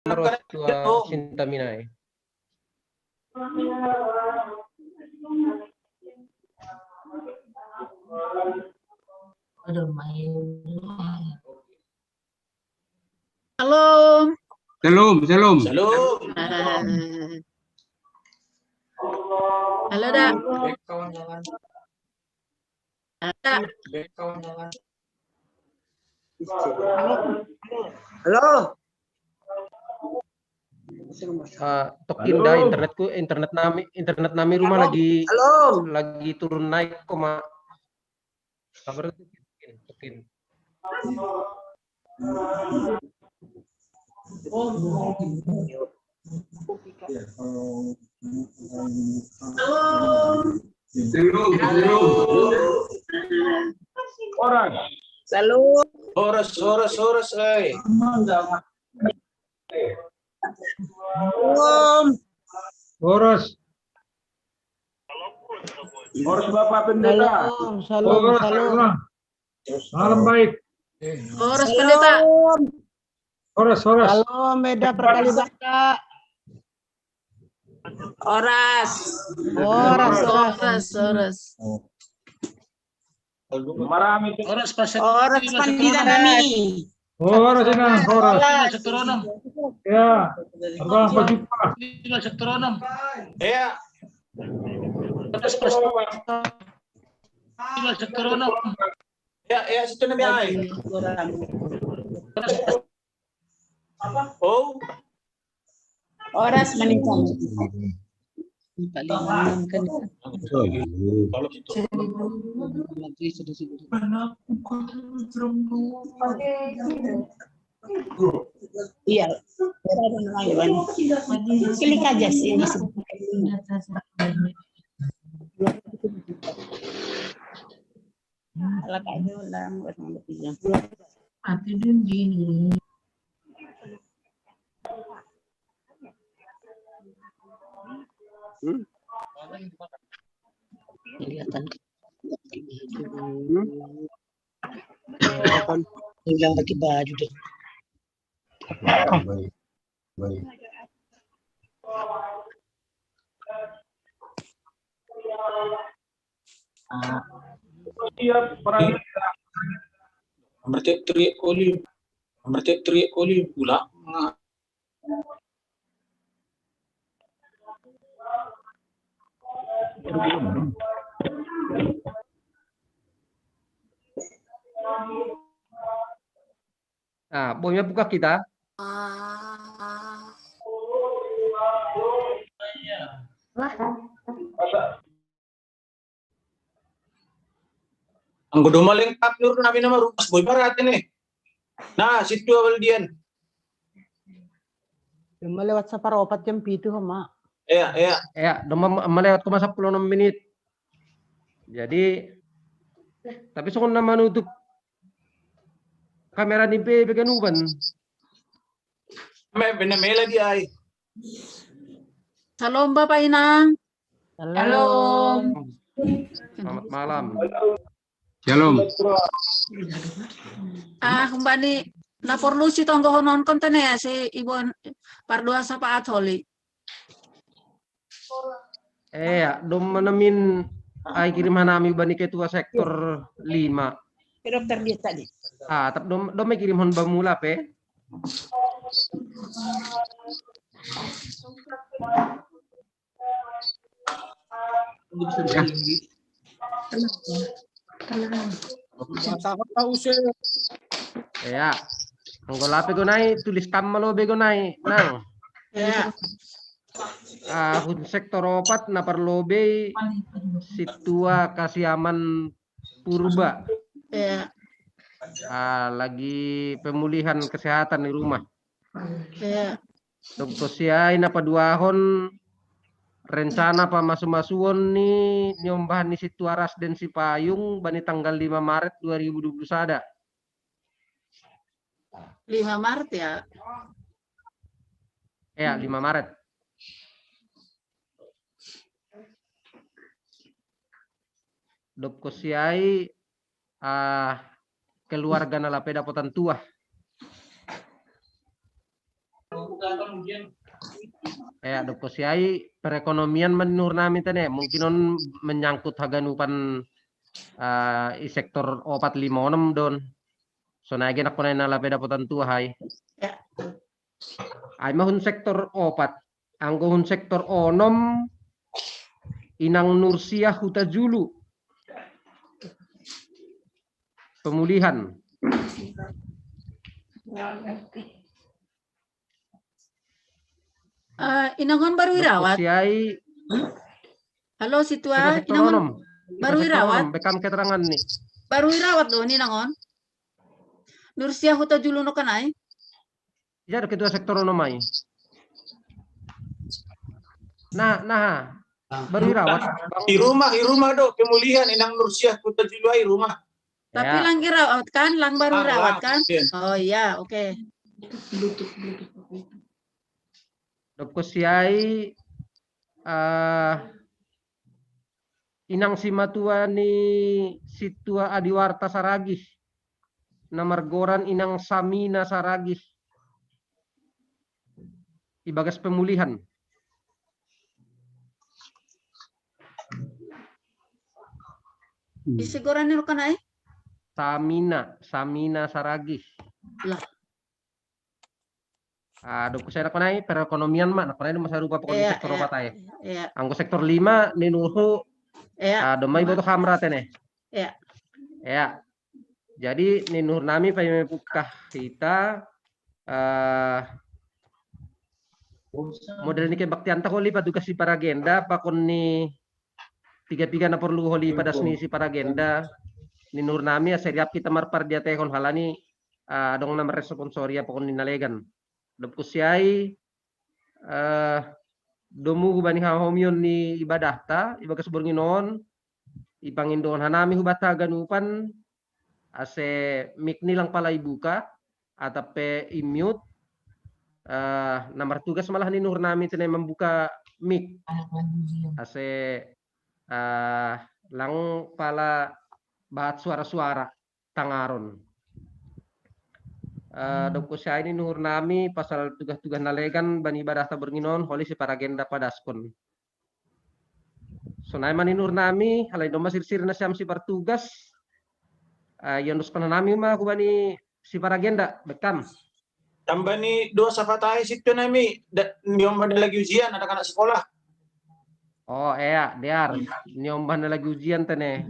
Terus tua Sinta Minai. Halo. Shalom. Halo, Dak. Halo. Tok indah internet nami rumah lagi turun naik koma. Kabar Tokin. Horas, eh. Horas Bapak Pendeta. Salam. Malam baik. Horas Pendeta. Horas. Halo, Meda Perkali Baka. Horas Marami. Horas Pandita kami. Horas. Ya. Berapa jumpa? Ya. Ya, situ na biyay. Oh. Oras meninggal. Iya. Klik aja sih ini. Alat aja lah, buat ngambil. Mati din gini. Kelihatan. Hilang pakai baju deh. Baik. Berarti teriak koli pula. Nah, bomnya buka kita. Ang gudo lengkap nur namin nama rupas boy barat ini. Nah, situ awal dian. Cuma lewat separopat jam itu sama. Ya. Ya, melewat ke 16 menit. Jadi, tapi soal nama nutup kamera ni pegang uban. Benamela dia ay. Salam Bapak Inang. Halo. Selamat malam. Shalom. Mbak ni lapor lu si tonggo honon konten ya si Ibu Pardua Sapa Atoli. Ya, dom menemin ay kirim hanami bani ketua sektor 5. Dokter dia tadi. Tapi dom may kirim hon bamula pe. Ya. Anggola pe gonai tulis kamalo be gonai nang. Ya. Sektor 4 na parlobe situa Kasiaman Purba. Ya. Lagi pemulihan kesehatan di rumah. Ya. Dokter siai na paduahon rencana pa masuk-masuon ni nyombahan ni situa Rasden Sipayung bani tanggal 5 Maret 2021. 5 Maret ya. Ya, 5 Maret. Dokter siai keluarga nalape dapatan tua. Doko siai perekonomian menur nami tene mungkin on menyangkut haganupan i sektor 456 don. So nage nak panay nalape dapotan tua hai. Ya. Ay mahun sektor 4. Anggo hun sektor 6 inang Nursiah Huta Julu. Pemulihan. Inangon baru Doko irawat. siai Halo kita situa, sektor inangon 6. baru irawat. Bekam keterangan nih. Baru irawat do inangon. Nursiah Huta Julu no kanai. Ya ketua sektor 6 ay. Nah, baru irawat. Di rumah do pemulihan inang Nursiah Huta Julu ai rumah. Tapi Ya. lang irawat kan, lang baru irawat kan? Iya. Oh iya, oke. Doko siai inang simatua ni situa adiwarta saragih. Namargoran inang Samina saragih. Ibagas pemulihan. Isiguran nilo kanai? Samina saragih. Lah. Doko saya nakonai perekonomian mak nakonai masa rupa pokoknya Iya, sektor iya. 4 ay. Iya, Anggo sektor 5 ninuhu iya. domai boto hamra tene. Iya. Ya. Jadi ninur nami pemepukah kita model ni kebaktian ta holi padukas si paragenda pakon ni tiga na perlu holi pada seni si paragenda ninur nami seriap kita marpar dia tehon halani dong nama responsoria pakon ni nalegan dopku siai domu hubani homion ni ibadah ta ibagas bornginon ipangindon hanami hubata ganupan ase mic nilang pala ibuka atape i-mute nomor tugas malah ninur nami tene membuka mic ase lang pala bahat suara-suara tangaron doko saya ini nur nami pasal tugas-tugas nalegan bani ibadah ta berginon holi si paragenda padaskon so naman nur nami halay doma sir na siyam si partugas yondos pananami mah kubani si paragenda bekam. Tambah ni dua safatai situ nami nyom ada lagi ujian anak-anak sekolah. Oh iya, dear nyomban lagi ujian tene.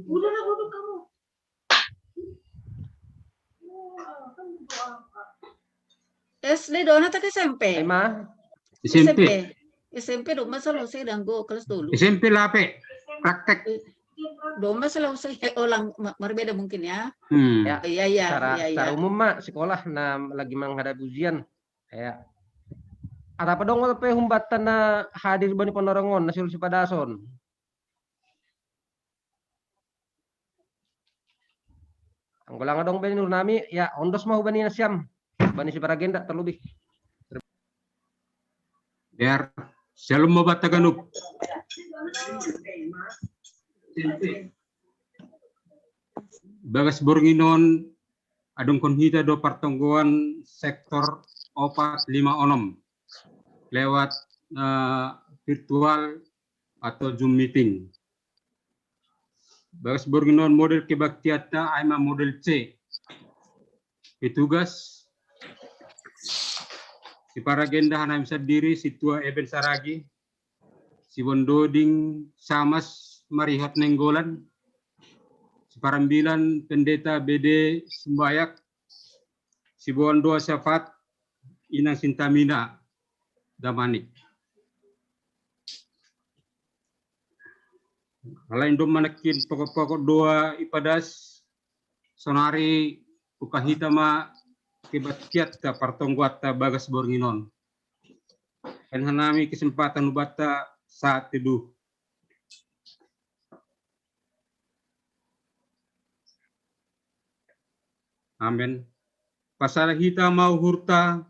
Udah lah duduk kamu. SD dona tak SMP? Emma, SMP. SMP dong masalah saya danggo kelas dulu. SMP lape. Praktek. Dong masalah saya orang berbeda mungkin ya. ya. Iya. Secara umum mak sekolah lagi menghadapi ujian. Ya. Ada apa dong pe humbatan na hadir bani panorongon na si padason. Anggolang dong bani nur nami ya ondos mau bani nasyam. Bani si paragenda terlebih. Biar shalom mabataganuk. Bagas bornginon adong konhita do partonggoan sektor 456 lewat virtual atau Zoom meeting. Bagas bornginon model kebaktiatna aima model C. Petugas si paragenda hanam sadiri si tua Eben Saragi si Bondoding Samas Marihat Nenggolan si Parambilan Pendeta BD Sumbayak si Bondo Syafat Inang Sintamina Damanik. Halain dom manakin pokok-pokok doa ipadas sonari ukahitama kebatiat ta partongguat ta bagas bornginon. Dan hanami kesempatan ubata saat teduh. Amin. Pasal hita mau hurta,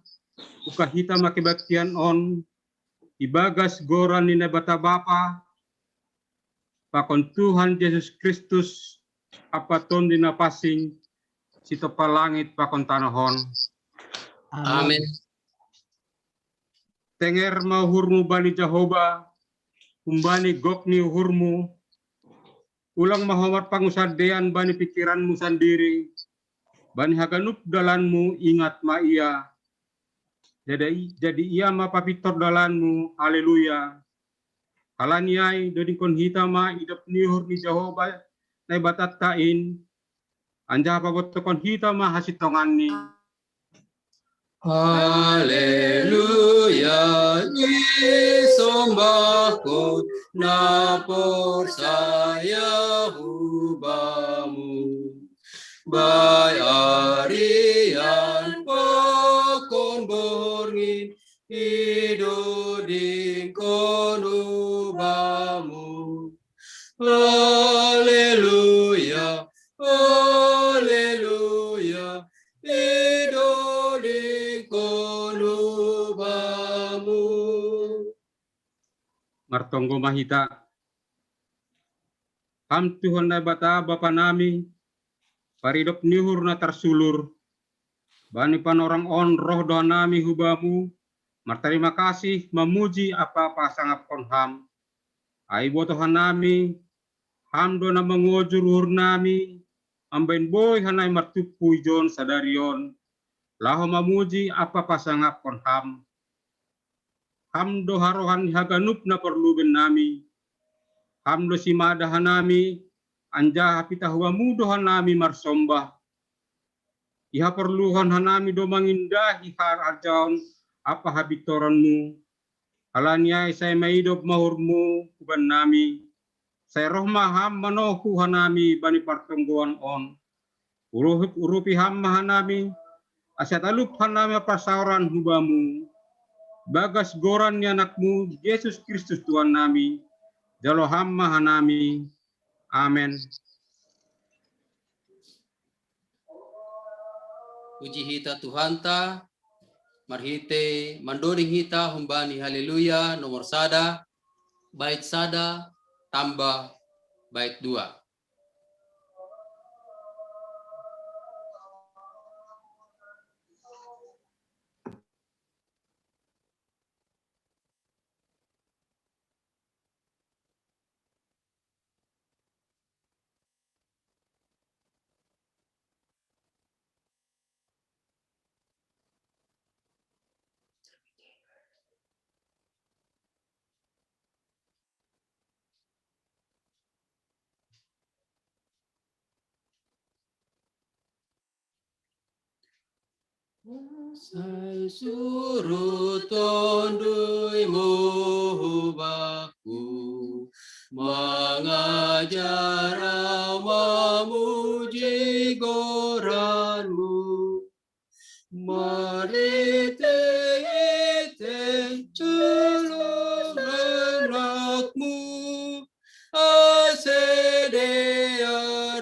uka hita makibaktian on, ibagas goran nina bata bapa, pakon Tuhan Yesus Kristus, apaton dina pasing, sito palangit pakon tanahon. Amin. tenger mahurmu bani Jehovah, kumbani gokni uhurmu, ulang mahomat pangusadean bani pikiranmu sendiri, bani haganup dalanmu ingat ma ia, jadi ia ma papitor dalanmu, haleluya. Halaniai dodikon hita ma idap nihur ni Jehovah, na batatain, anja pabotokon hita ma hasitongani. Haleluya, disembahku napor saya hubamu. Bayarian pokon borngin idoding kon hubamu. Haleluya, haleluya, idoding kon hubamu. Martonggo mahita. Ham Tuhan na bata Bapa nami, paridop nihur na tarsulur, bani panorang on roh doa nami hubamu, marterima kasih memuji apa sangap konham, aibo Tuhan nami, ham do na mengojur hur nami, ambain boy hanai martupu ijon sadarion, laho memuji apa sangap konham, ham do harohan haganup na perluben nami, ham do simadahan nami, anja hapita huwa mudohan nami marsombah. Iha perluhan hanami do mangindahi har arjaon apa habitoranmu. Alaniai saya maidop mahurmu kuban nami. Saya roh maham manohu hanami bani partonggoan on. Urupi ham hanami. Asyat alup hanami pasauran hubamu. Bagas goran anakmu Yesus Kristus Tuhan nami. Jalo ham hanami. Amen. Puji hita Tuhan ta, marhite mandoring hita humbani haleluya nomor sada, bait sada, tambah bait 2. Saya suruh tondui mubaku, mengajar memuji goranmu, marite celung anakmu, asedear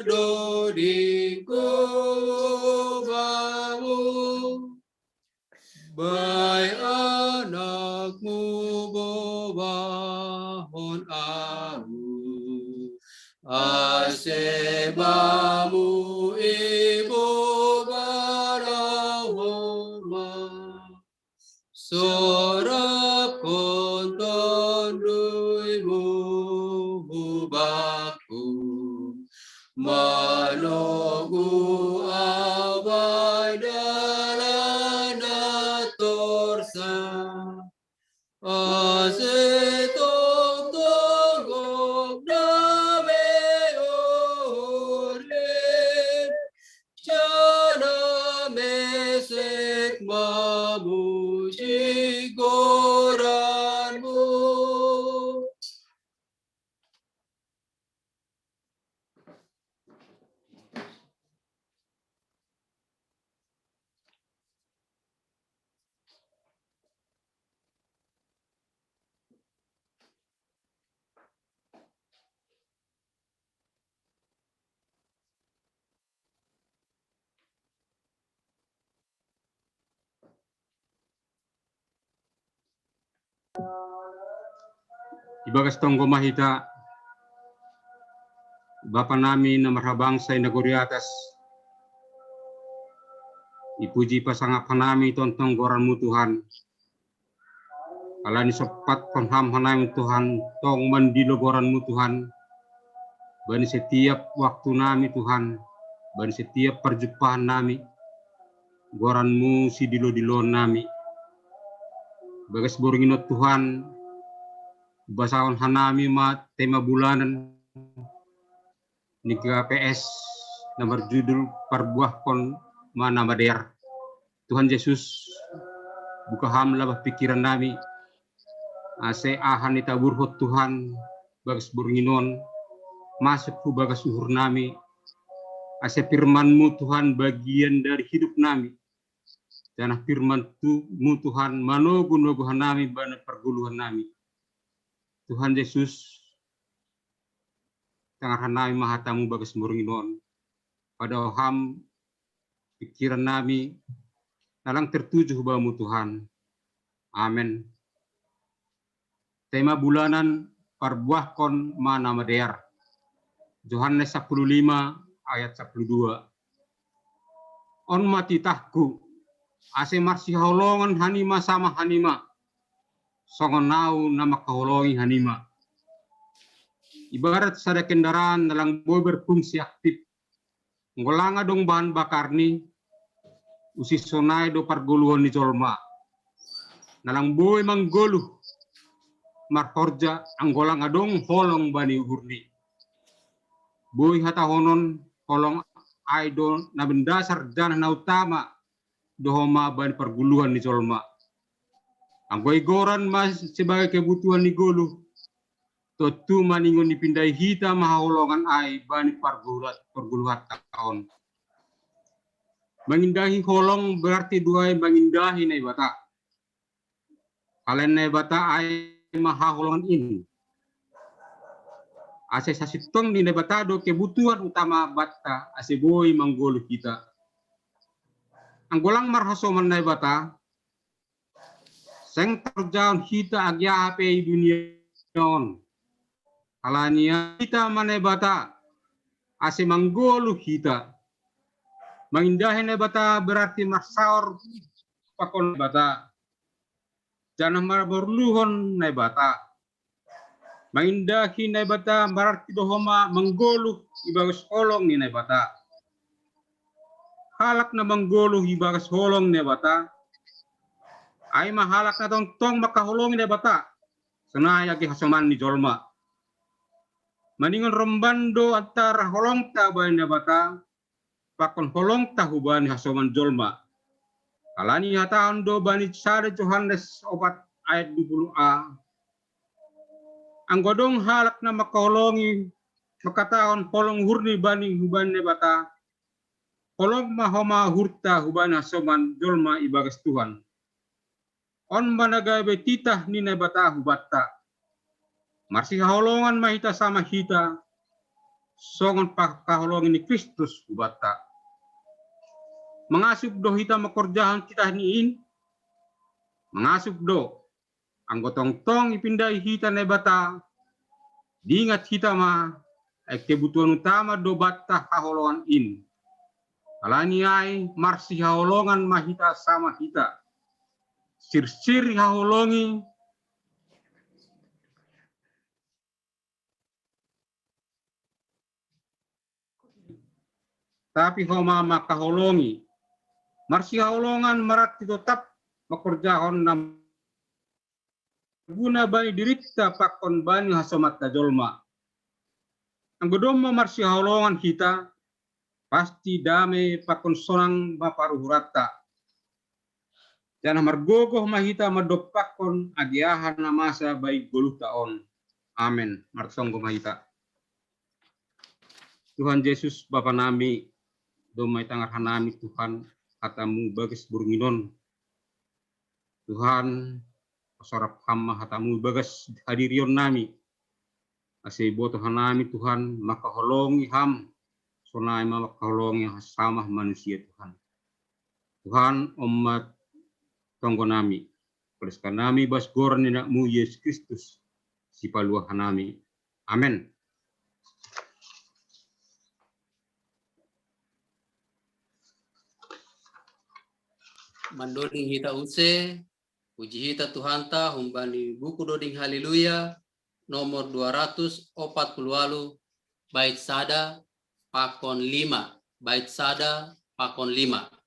dodingku bamu. Baik anakmu bobahon aku, asebamu ibu barahoma, sorap kontonduimu hubaku, manogu awai Asetong togok dame oren, jana mesek mamuji goranmu. Ibagas tonggo mahita, Bapa nami na marhabangsa na guri atas, ipuji pasangap hanami tontong goranmu Tuhan. Alani sepat konham hanami Tuhan, tong mandilo goranmu Tuhan. Bani setiap waktu nami Tuhan, bani setiap perjumpaan nami, goranmu si dilo-dilo nami. Bagas boringinot Tuhan, basawan hanami ma tema bulanan ni KPS nomor judul perbuah kon mana mader. Tuhan Yesus buka hamlah pikiran nami, ase ahan itaburhot Tuhan, bagas boringinon, masuk ku bagas uhur nami, ase firman-Mu Tuhan bagian dari hidup nami. Janah firman-Mu Tuhan manogu-noguhan nami bana perguluhan nami. Tuhan Yesus tangahan nami mahatamu bagas moringinon. Pada ham pikiran nami nalang tertuju bamu Tuhan. Amin. Tema bulanan perbuah kon mana mader. Yohanes 15 ayat 12. On mati tahku, ase marsi holongan hanima sama hanima, songon nau nama kaholongi hanima. Ibarat sada kendaraan dalam boy berfungsi aktif, ngolanga dong bahan bakar ni, usi sonai do pargoluhan ni colma. Nalang boy manggoluh, marhorja anggolang adong holong bani uhurni. Boy hatahonon holong aido na bendasar dan na utama dohoma bani perguluhan ni colma. Ang goran mas sebagai kebutuhan ni golu, totu maningon dipindai hita mahaholongan ai bani perguluhan tahun. Mengindahi holong berarti dua mengindahi nai bata. Kalian nai bata ai mahaholongan ini. Ase sasitong di nebatado kebutuhan utama bata ase boy manggolu kita. Anggolang marhasoman nai bata seng terjaun kita agya ape dunia on. Alania kita manai bata ase manggolu kita. Mengindahi nai bata berarti masaur pakon bata. Jangan marborluhon nai bata. Mengindahi nai bata berarti dohoma menggoluh ibagas holong ni nai bata. Halak na menggoluh ibagas holong ni bata. Ay mahalak na tong makaholong ni bata. Senaya ki hasoman ni jolma. Maningon rombando antara holong ta ba ni bata. Pakon holong ta hubani hasoman jolma. Kalani hataon do bani sare Yohanes 4 ayat 20a. Ang godong halak na makaholongi makataon holong hurni bani hubani bata. Holong mahoma hurta hubani hasoman jolma ibagas Tuhan. On managay betitah ni bata hubatta. Marsi kaholongan mahita sama hita. Songon pakaholongin ni Kristus hubatta. Mengasup do hita makorjahan kita niin. Mengasup do. Anggotong tong ipindai hita bata. Diingat hita ma. Kebutuhan utama do batta kaholongan in. Alani ay marsi kaholongan mahita sama hita. Sir-sir haholongi tapi homa makaholongi marsi haholongan marat tetap makorjahon nam guna bani dirita pakon bani hasomat tajolma. Ang godomo marsi haholongan kita pasti dame pakon sonang maparuhurata. Jangan margogoh mahita madopakon agiahan na masa baik 10 taon. Amin. Marsonggo mahita. Tuhan Yesus Bapa nami, domay tangarhan nami Tuhan, hatamu bagas burunginon. Tuhan, pasorap hama hatamu bagas hadirion nami. Ase botohan nami Tuhan, makaholongi ham, sonay makaholongi hasamah manusia Tuhan. Tuhan, umat tonggo nami, pereskan nami bas goran ninakmu Yesus Kristus, si paluahan nami. Amin. Mandoling hita use, Puji hita Tuhan ta humbani buku doding haleluya nomor 240 bait sada pakon 5. Bait sada pakon 5.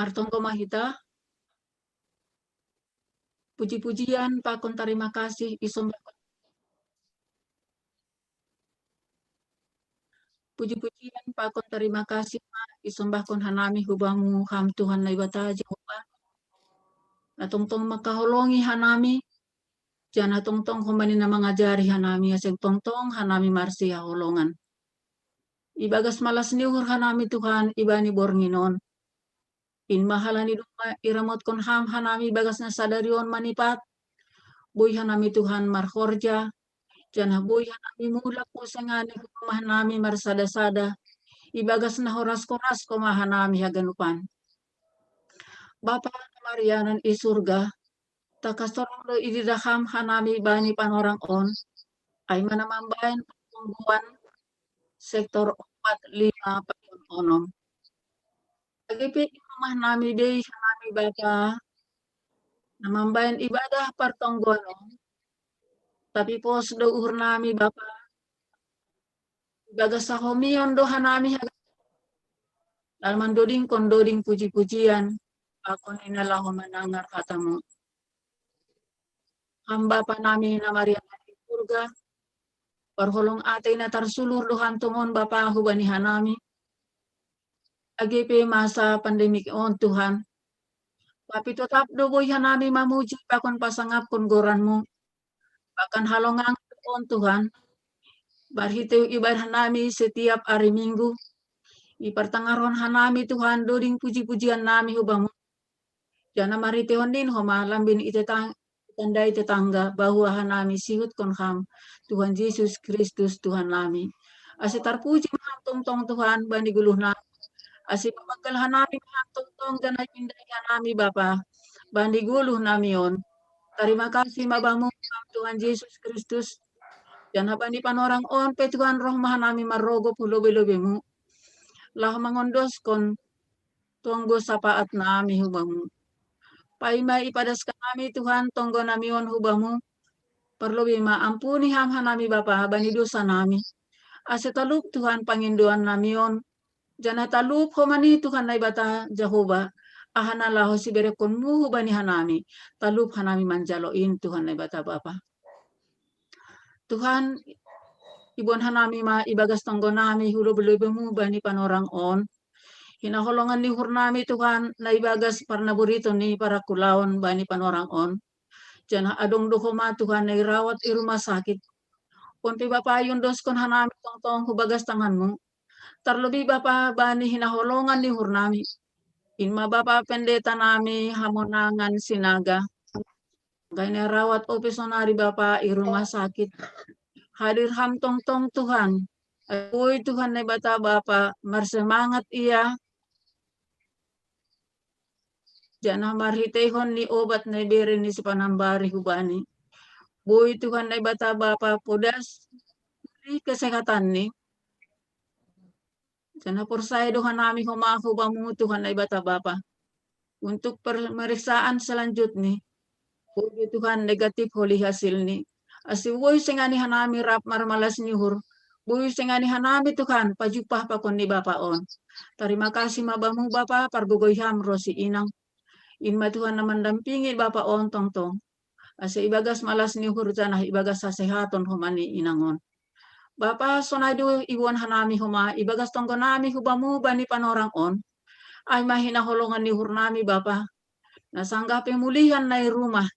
Martonggo mahita. Puji-pujian pakon terima kasih isumbahkon. Puji-pujian pakon terima kasih isumbahkon hanami hubamu ham Tuhan laibata Jehovah. Natongtong makaholongi hanami. Jana tongtong humani na mangajari hanami aseg tongtong hanami marsi holongan. Ibagas malas niuhur hanami Tuhan ibani bornginon. In mahalani duma iramot kon ham hanami bagas na sadarion manipat. Boy hanami Tuhan marhorja. Jana boy hanami mulak po sangani humah hanami marsada-sada. Ibagas na horas-koras komahanami haganupan. Bapa Marianan isurga. Takasorong do ididaham hanami bani panorang on. Ay manamambayan pagtungguan sektor 4-5 pagtunonom. Agipit rumah nami day hanami bapa. Namambayan ibadah partongguan on. Tapi pos do uhur nami bapa. Ibaga sa homion do hanami dalman doding kondoding puji-pujian. Ako ninalaho manangar katamu. Hamba pa namin na Maria di Purga. Parholong atay na tarsulur dohan tungon bapa hubani hanami. Agipe masa pandemik on Tuhan. Tapi tetap do boy hanami mamuji pakon pasangap kon goranmu. Bahkan halongang on Tuhan. Barhiteu ibadah hanami setiap hari Minggu. Ipartangaron hanami Tuhan doding puji-pujian nami hubamu. Jana mariteon din homa lambin itetang tandai tetangga bahwa hanami sihut kon ham Tuhan Yesus Kristus Tuhan nami. Asi tarpuji mahantong Tuhan bandi guluh na. Asi pamagal hanami mahantong dan pindai hanami Bapa. Bandi guluh nami on. Terima kasih mabamu Tuhan Yesus Kristus. Dan bandi panorang on pe Tuhan roh mahanami marogo pulobe-lobemu. Lah mangondos kon tunggu sapaat nami hubamu. Paimay ipadas kami Tuhan tonggo nami on hubamu. Perlu bima ampuni ham hanami Bapa bani dosa nami. Ase talup Tuhan panginduan namion. Jana talup homani Tuhan na ibata Jehovah. Ahana laho si berekon mu hubani hanami. Talup hanami manjaloin Tuhan na ibata Bapa. Tuhan ibon hanami ma ibagas tonggo nami hulo belubemu bani panorang on. Hinaholongan ni hurnami Tuhan na ibagas parna burito ni para kulaon bani panorang on. Jana adong duhoma Tuhan na irawat i rumah sakit. Kunti Bapa yun dos kon hanami tong hubagas tanganmu. Terlebih Bapa bani hinaholongan ni hurnami. Inma Bapa pendeta nami hamonangan sinaga. Gaya rawat opisonari Bapa i rumah sakit. Hadir ham tong Tuhan. Uy Tuhan na bata Bapa, marsemangat iya. Jana marhitehon ni obat na ibere ni si panambari hubani. Buy Tuhan na bata Bapa, podas di kesehatan ni. Jana porsaya dohan nami humahubamu Tuhan na bata Bapa. Untuk pemeriksaan selanjutnya, buy Tuhan negatif holi hasil ni. Asi buy singani hanami rap marmalas nyuhur. Buy singani hanami Tuhan, pajupah pakon ni Bapa on. Terima kasih mabamu Bapa, pargogoyham rosi inang. Inma Tuhan na mendampingi Bapa on tong. Asa ibagas malas ni hurjana ibagas sasehaton humani inangon. Bapa sonaido iwan hanami huma ibagas tonggo nami hubamu bani panorang on. Ay mahina holongan ni hurnami Bapa. Nasangga pemulihan na rumah.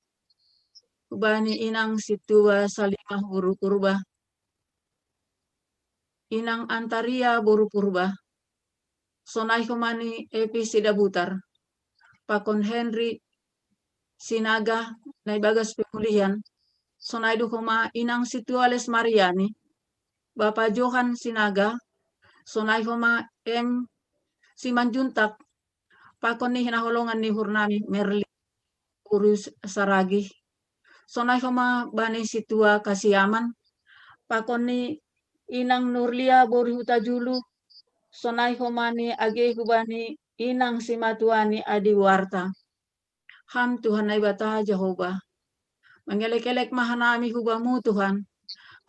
Hubani inang situa salimah buru purba. Inang antaria buru purba. Sonai humani epi sidabutar. Pakon Henry Sinaga na ibagas pemulihan. Sonaido huma inang situales Mariani. Bapak Johan Sinaga. Sonai huma Simanjuntak. Pakon ni hinaholongan ni hurnami Merli Urus Saragi. Sonai huma bani situa Kasiaman. Pakon ni inang Nurlia Borihuta Julu. Sonai huma ni age hubani inang simatuani adiwarta. Ham Tuhan na ibata Jehovah. Mangelek-elek mahanami hubamu Tuhan.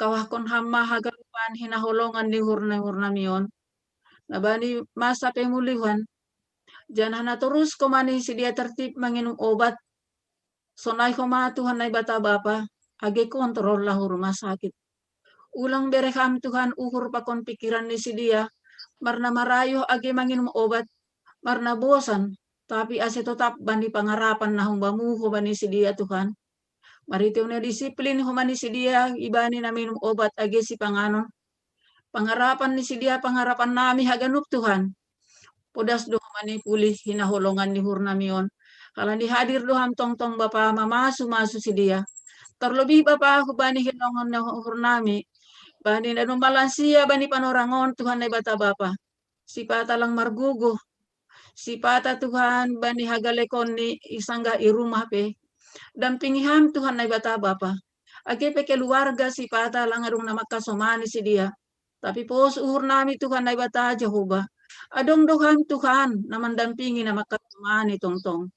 Kawah kon ham mahagapan hinaholongan ni hurnamion. Nabani masa pemulihan. Jangan na terus komani si dia tertib menginum obat. Sonai koma Tuhan na ibata Bapa. Age kontrol lah rumah sakit. Ulang bereham Tuhan uhur pakon pikiran ni si dia. Marna marayo age menginum obat. Marna bosan. Tapi ase tetap bandi pangarapan na humbamu humani si dia Tuhan. Maritiw na disiplin humani si dia ibani na minum obat age si panganon. Pangarapan ni si dia pangarapan nami haganup Tuhan. Podas do humani pulih hinaholongan ni hurnamion. Kalau dihadir do ham tong Bapa mamasu si dia. Terlebih Bapa hubani hinongon na hurnami. Bani na numalansia bani panorangon Tuhan na bata Bapa. Si pata lang margugo. Si pata Tuhan bani hagalekon ni isangga i rumah pe. Dampingiham Tuhan na bata Bapa. Age pe keluarga si pata lang arung na makasomani si dia. Tapi pos uhur nami Tuhan na bata Jehovah. Adong doham Tuhan na mendampingi na makasomani tong.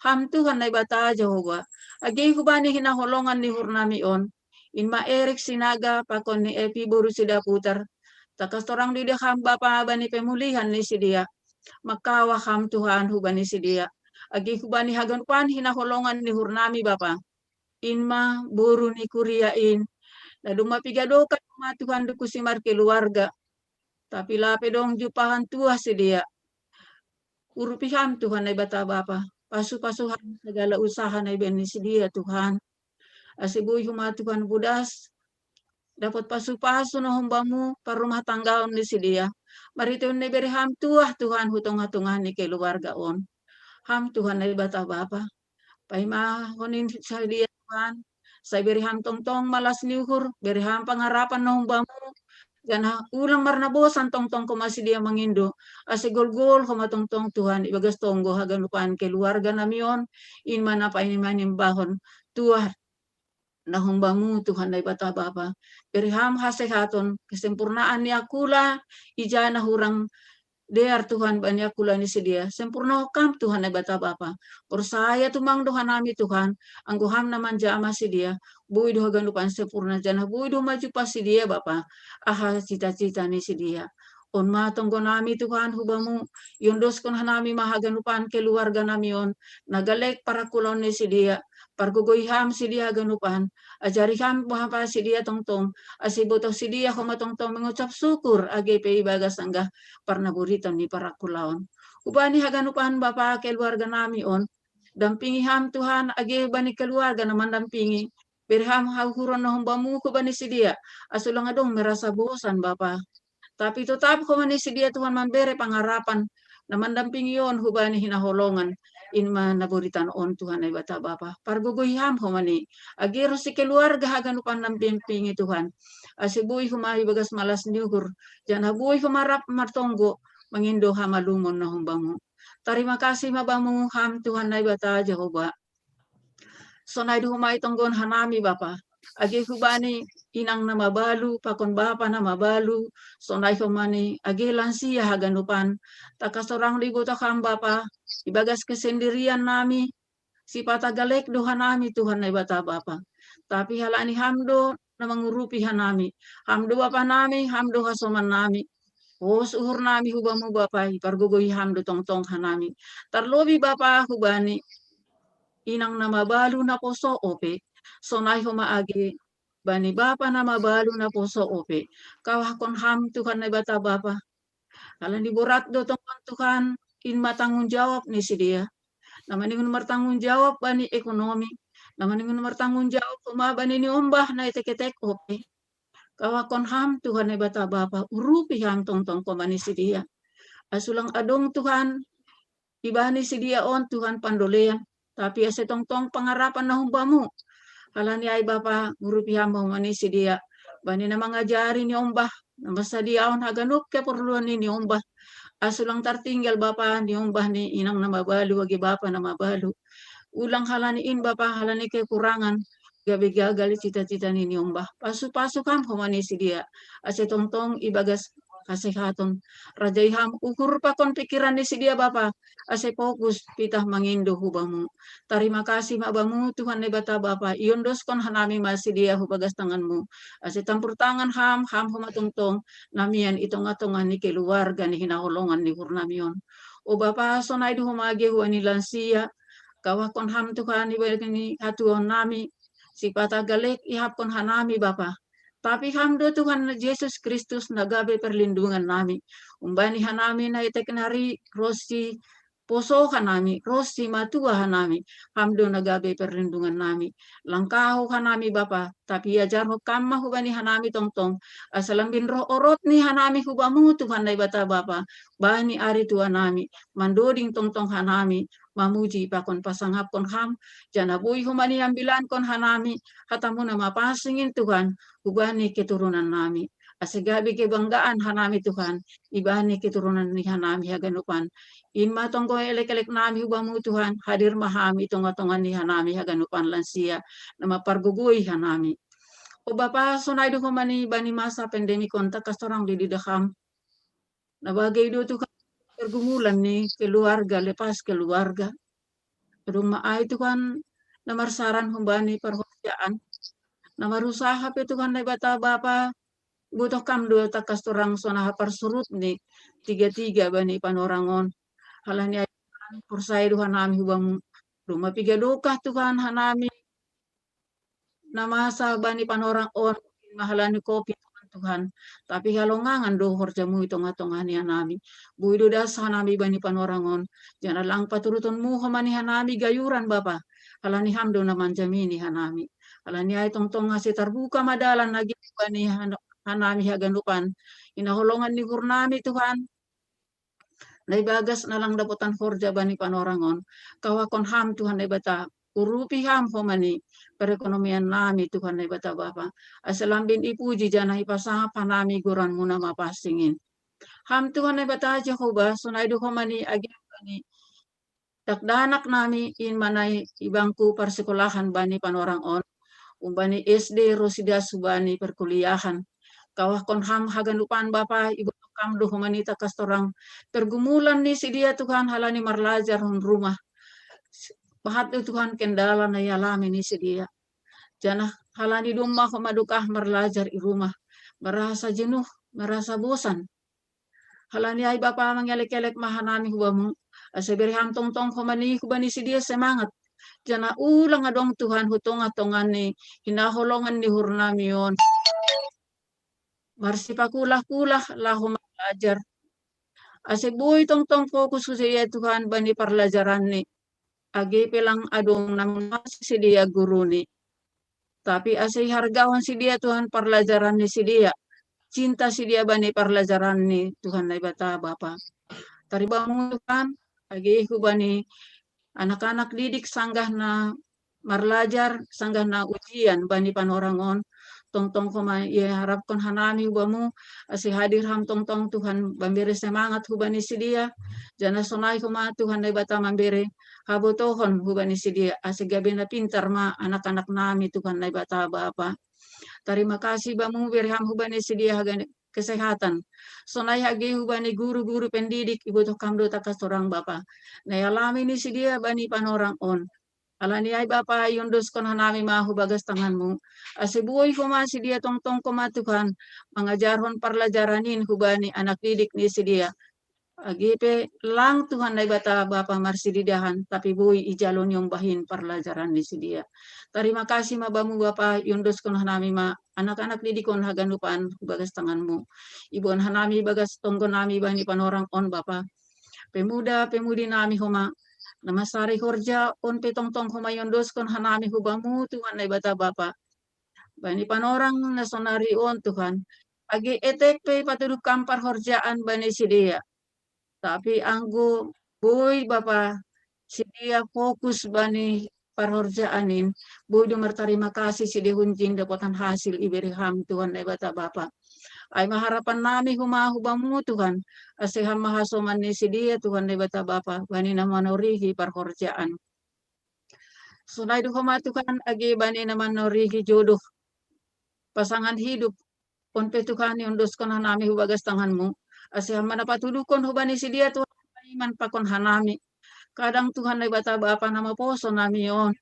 Ham Tuhan na bata Jehovah. Age hubani hinaholongan ni hurnami on. Inma Erik Sinaga pakon ni Epi Buru Sida Putar. Takas torang di ham Bapa bani pemulihan ni si dia. Makawa ham Tuhan hubani si dia. Agi hubani hagan pan hinaholongan ni hurnami Bapa. Inma buru ni kuriain. Lalu mapigadokan ma Tuhan duku simar keluarga. Tapi lape dong jupahan tua si dia. Urupiham Tuhan na bata Bapa. Pasu-pasuhan segala usaha na ibeni si dia Tuhan. Asibuy huma Tuhan budas. Dapat pasu-pasu na humbamu parumah tanggaon ni si dia. Marito ni beriham tuah Tuhan hutong-hatungan ni keluarga on. Ham Tuhan na ibata Bapa. Paima honin sa dia Tuhan. Sa beriham tong malas niuhur. Beriham pangarapan na humbamu. Jana ulang marna bosan tong kumasi dia mengindo. Ase gol-gol kuma tong Tuhan. Ibagas tonggo hagan lupan keluarga namion. Inman apa ini manimbahon. Tuah na humbamu Tuhan na ibata Bapa. Beriham hasehaton kesempurnaan ni akula ijana hurang Dear Tuhan banyak kulani sedia. Sempurna kam Tuhan na bata bapa. Persaya tumang dohan nami Tuhan. Anggo ham naman jama sedia. Bui doha ganupan sempurna jana. Bui doha maju pas sedia bapa. Aha cita-cita ni sedia. On matonggo nami Tuhan hubamu. Yundos kon hanami mahaganupan keluarga nami on. Nagalek para kulon ni sedia. Pargugoy ham sedia ganupan. Ajari ham bahapa sedia tongtong. Asiboto sedia kumatongtong mengucap syukur. Age pe ibagas anggah parna buritan ni para kulaon. Ubani haganupan bapa keluarga nami on. Dampingi ham Tuhan age bani keluarga na mandampingi. Berham hauhuron na humbamu ko bani sidia. Asulang adong merasa bosan bapa. Tapi tetap ko bani sidia Tuhan memberi pangarapan na mandampingi on hubani hinaholongan. Inma naburitan on Tuhan ay bata bapa. Pargugoyham humani. Agiro si keluarga haganupan nampingi Tuhan. Asibuy humahi bagas malas niuhur. Jangan buhay humarap martonggo mangindo hamalumon na humbango. Terima kasih mabamu ham Tuhan na ibata Jehovah. Sonay humay tonggon hanami bapa. Agi hubani inang na mabalu, pakon bapa na mabalu. Sonay humani agi lansia haganupan. Takasorang ligo takam bapa. Ibagas kesendirian nami. Si patagalek dohan nami Tuhan na ibata bapa. Tapi halani hamdo na mangurupi hanami. Hamdo bapa nami, hamdo hasoman nami. Os uhur nami hubamu bapa, pargugoy hamdo tongtong hanami. Tarlobi bapa hubani, inang na mabalu na poso ope, sonay humaagi, bani bapa na mabalu na poso ope. Kawakon ham Tuhan na bata bapa. Kalan di borat do tongkon Tuhan, in matanggung jawab ni si dia. Naman ingon martanggung jawab bani ekonomi. Naman ingon martanggung jawab kumabani ni umbah na iteketek ope. Kawakon ham Tuhan ay bata bapa, urupi ham tongtong komani si dia. Asulang adong Tuhan, ibani si dia on Tuhan pandolean. Tapi asa tongtong pangarapan na humbamu. Halani ay bapa, urupi ham komani si dia. Bani na mangajari ni umbah, na basta dia on haganuk keperluan ni umbah. Asulang tartinggal bapa ni umbah ni inang na mabalu, wagi bapa na mabalu. Ulang halani in bapa, halani kekurangan. Gabi gagal cita-cita ni umbah. Pasuk-pasuk ham humani si dia. Ase tongtong ibagas kasehatan. Rajai ham ukur pa kon pikiran ni si dia bapa. Ase fokus pitah mangindo hubamu. Terima kasih mabamu Tuhan ni bata bapa. Iondos kon hanami masih dia hubagas tanganmu. Ase tampur tangan ham humatongtong. Namian itong-atongan ni keluarga ni hinaholongan ni hurnamion. O bapa sonay du humagi huani lansia. Kawakon ham Tuhan ni hatuon nami. Si patagalek ihapon hanami bapa. Tapi hamdo Tuhan Yesus Kristus nagabe perlindungan nami. Umbani hanami na iteknari rosi poso hanami, rosi matua hanami. Hamdo nagabe perlindungan nami. Langkaho hanami bapa. Tapi ajar ho kama hubani hanami tongtong. Asalambin roh orot ni hanami hubamu Tuhan na bata bapa. Bani ari tua nami. Mandoding tongtong hanami. Mamuji pakon pasangap kon ham, jana bui humani ambilan kon hanami, hatamu na mapasingin Tuhan, ubani keturunan nami. Asigabi kebanggaan hanami Tuhan, ibani keturunan ni hanami haganupan. In matonggo elek-elek nami ubamu Tuhan, hadir mahami tonga-tonga ni hanami haganupan lansia, na mapargugoy hanami. O Bapa, sunay do humani bani masa pandemi kontak kastorang di didakam. Nabagay do Tuhan, pergumulan ni keluarga, lepas keluarga. Rumah itu kan nomor saran humbani perhosiaan. Nomor usaha itu kan bata bapa butuh kam dua takas torang sona persurut ni tiga bani panorangon. Halani pursai duhan nami hubang rumah piga dokah Tuhan hanami. Nama bani panorang on mahalani kopi Tuhan, tapi kalau ngangan dohor jamu itu ngatongan ya nami, buido das hanami bani panorangon, jangan lang paturuton mu hamani hanami gayuran bapa, halani hamdo naman jamini hanami, halani ay tongtong ngasih terbuka madalan lagi bani hanami haganupan, inaholongan ni hurnami Tuhan, naibagas na lang daputan horja bani panorangon, kawakon ham Tuhan naibata, urupi ham homani perekonomian nami Tuhan na bata bapa. Asalambin ipuji jana ipasangap nami guran muna mapasingin. Ham Tuhan na bata Jehovah sunay do homani agim bani takdanak nami in manay ibangku persekolahan bani panorang on. Umbani SD Rosida subani perkuliahan. Kawah kon ham haganupan Bapa ibu kam do humanita kastorang pergumulan ni si dia Tuhan halani marlajar hon rumah. Bahat do Tuhan kendala na yalami ni si dia. Jana halani rumah madukah marlajar i rumah. Merasa jenuh, merasa bosan. Halani ay Bapa mangyalek-yalek mahanami hubamu. Asabiri ham tong-tong humani hubani si dia semangat. Jana ulang adong Tuhan hutong-atongan ni hinaholongan ni hurnami yon. Marsipakulah-kulah lahu belajar. Ase boy tong-tong fokus ko siya Tuhan bani parlajaran ni. Agi pelang adong namang si dia guru ni. Tapi ase hargawan si dia Tuhan parlajaran ni si dia. Cinta si dia bani parlajaran ni Tuhan na ibata Bapa. Tariba mo Tuhan, agi ko bani anak-anak didik sanggah na marlajar, sanggah na ujian bani panorangon. Tong-tong kuma harapkan hanami hubamu asi hadir ham tong-tong Tuhan bambere semangat hubani si dia jana sonai kuma Tuhan dai bata mambere habotohon hubani si dia asi gabe na pintar ma anak-anak nami Tuhan dai bata Bapa. Terima kasih bamu beri ham hubani si dia hagan kesehatan. Sonai hagi hubani guru-guru pendidik ibu toh kamdo takas orang Bapa. Na alami ni si dia bani panorang on. Alani ay Bapa yundos kon hanami mahu bagas tanganmu. Asibuoy kuma si dia tong-tong kuma Tuhan. Mengajarhon parlajaranin hubani anak didik ni si dia. Agipe lang Tuhan na bata Bapa marsididahan. Tapi buoy ijalon yung bahin parlajaran ni si dia. Terima kasih mabamu Bapa yundos kon hanami ma. Anak-anak didik kon haganupan bagas tanganmu. Ibon hanami bagas tonggon nami bani panorang on Bapa. Pemuda pemudi nami huma. Namasari horja on petong-tong humayondos kon hanami hubamu Tuhan na bata Bapa. Bani panorang nasonari on Tuhan. Agi etek pe patuduk kampar horjaan bani si dia. Tapi anggo boy Bapa si dia fokus bani parhorjaanin. Boy dumar terima kasih si dia hunjing dapatan hasil iberi ham Tuhan na bata Bapa. Ay maharapan nami humahubamu Tuhan. Asiham mahasoman ni si dia Tuhan na bata Bapa. Bani na manorihi parhorjaan. Sunay do Tuhan agi bani na manorihi jodoh. Pasangan hidup. Konpe Tuhan yundos kon hanami hubagas tanganmu. Asiham manapatulukon hubani si dia Tuhan. Iman pakon hanami. Kadang Tuhan na bata Bapa nama poso nami yon.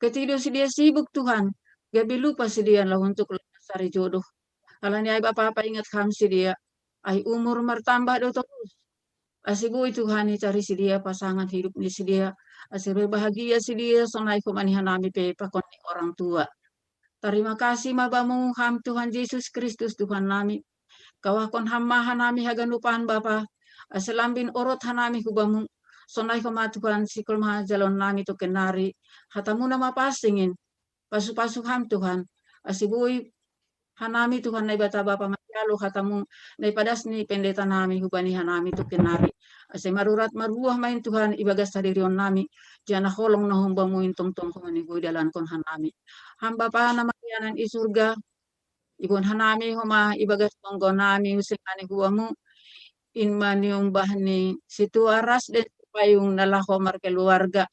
Ketido si dia sibuk Tuhan. Gabi lupa si dia lah untuk sari jodoh. Kalau ni ay Bapa ingat ham si dia. Ay umur martambah do terus. Asibu Tuhan ni cari si dia pasangan hidup ni si dia. Asibu bahagia si dia sonai kumanihan nami pe pakon ni orang tua. Terima kasih mabamu ham Tuhan Yesus Kristus Tuhan nami. Kawakon ham maha nami haganupan Bapa. Aselambin orot hanami hubamu. Sonai kuma Tuhan sikul maha jalon nami to kenari. Hatamu nama pasingin. Pasu-pasu ham Tuhan. Asibu hanami Tuhan na bata Bapa masyalo hatamu na ipadas ni pendeta nami hubani hanami to kenari. Ase marurat maruah main Tuhan ibagas hadirion nami. Jana holong na humbamu intong-tong kumani dalan kon hanami. Hamba pa na makianan isurga. Ikon hanami huma ibagas tonggo nami usingani huwamu. Inman yung bahni situaras den payung nalaho markeluarga.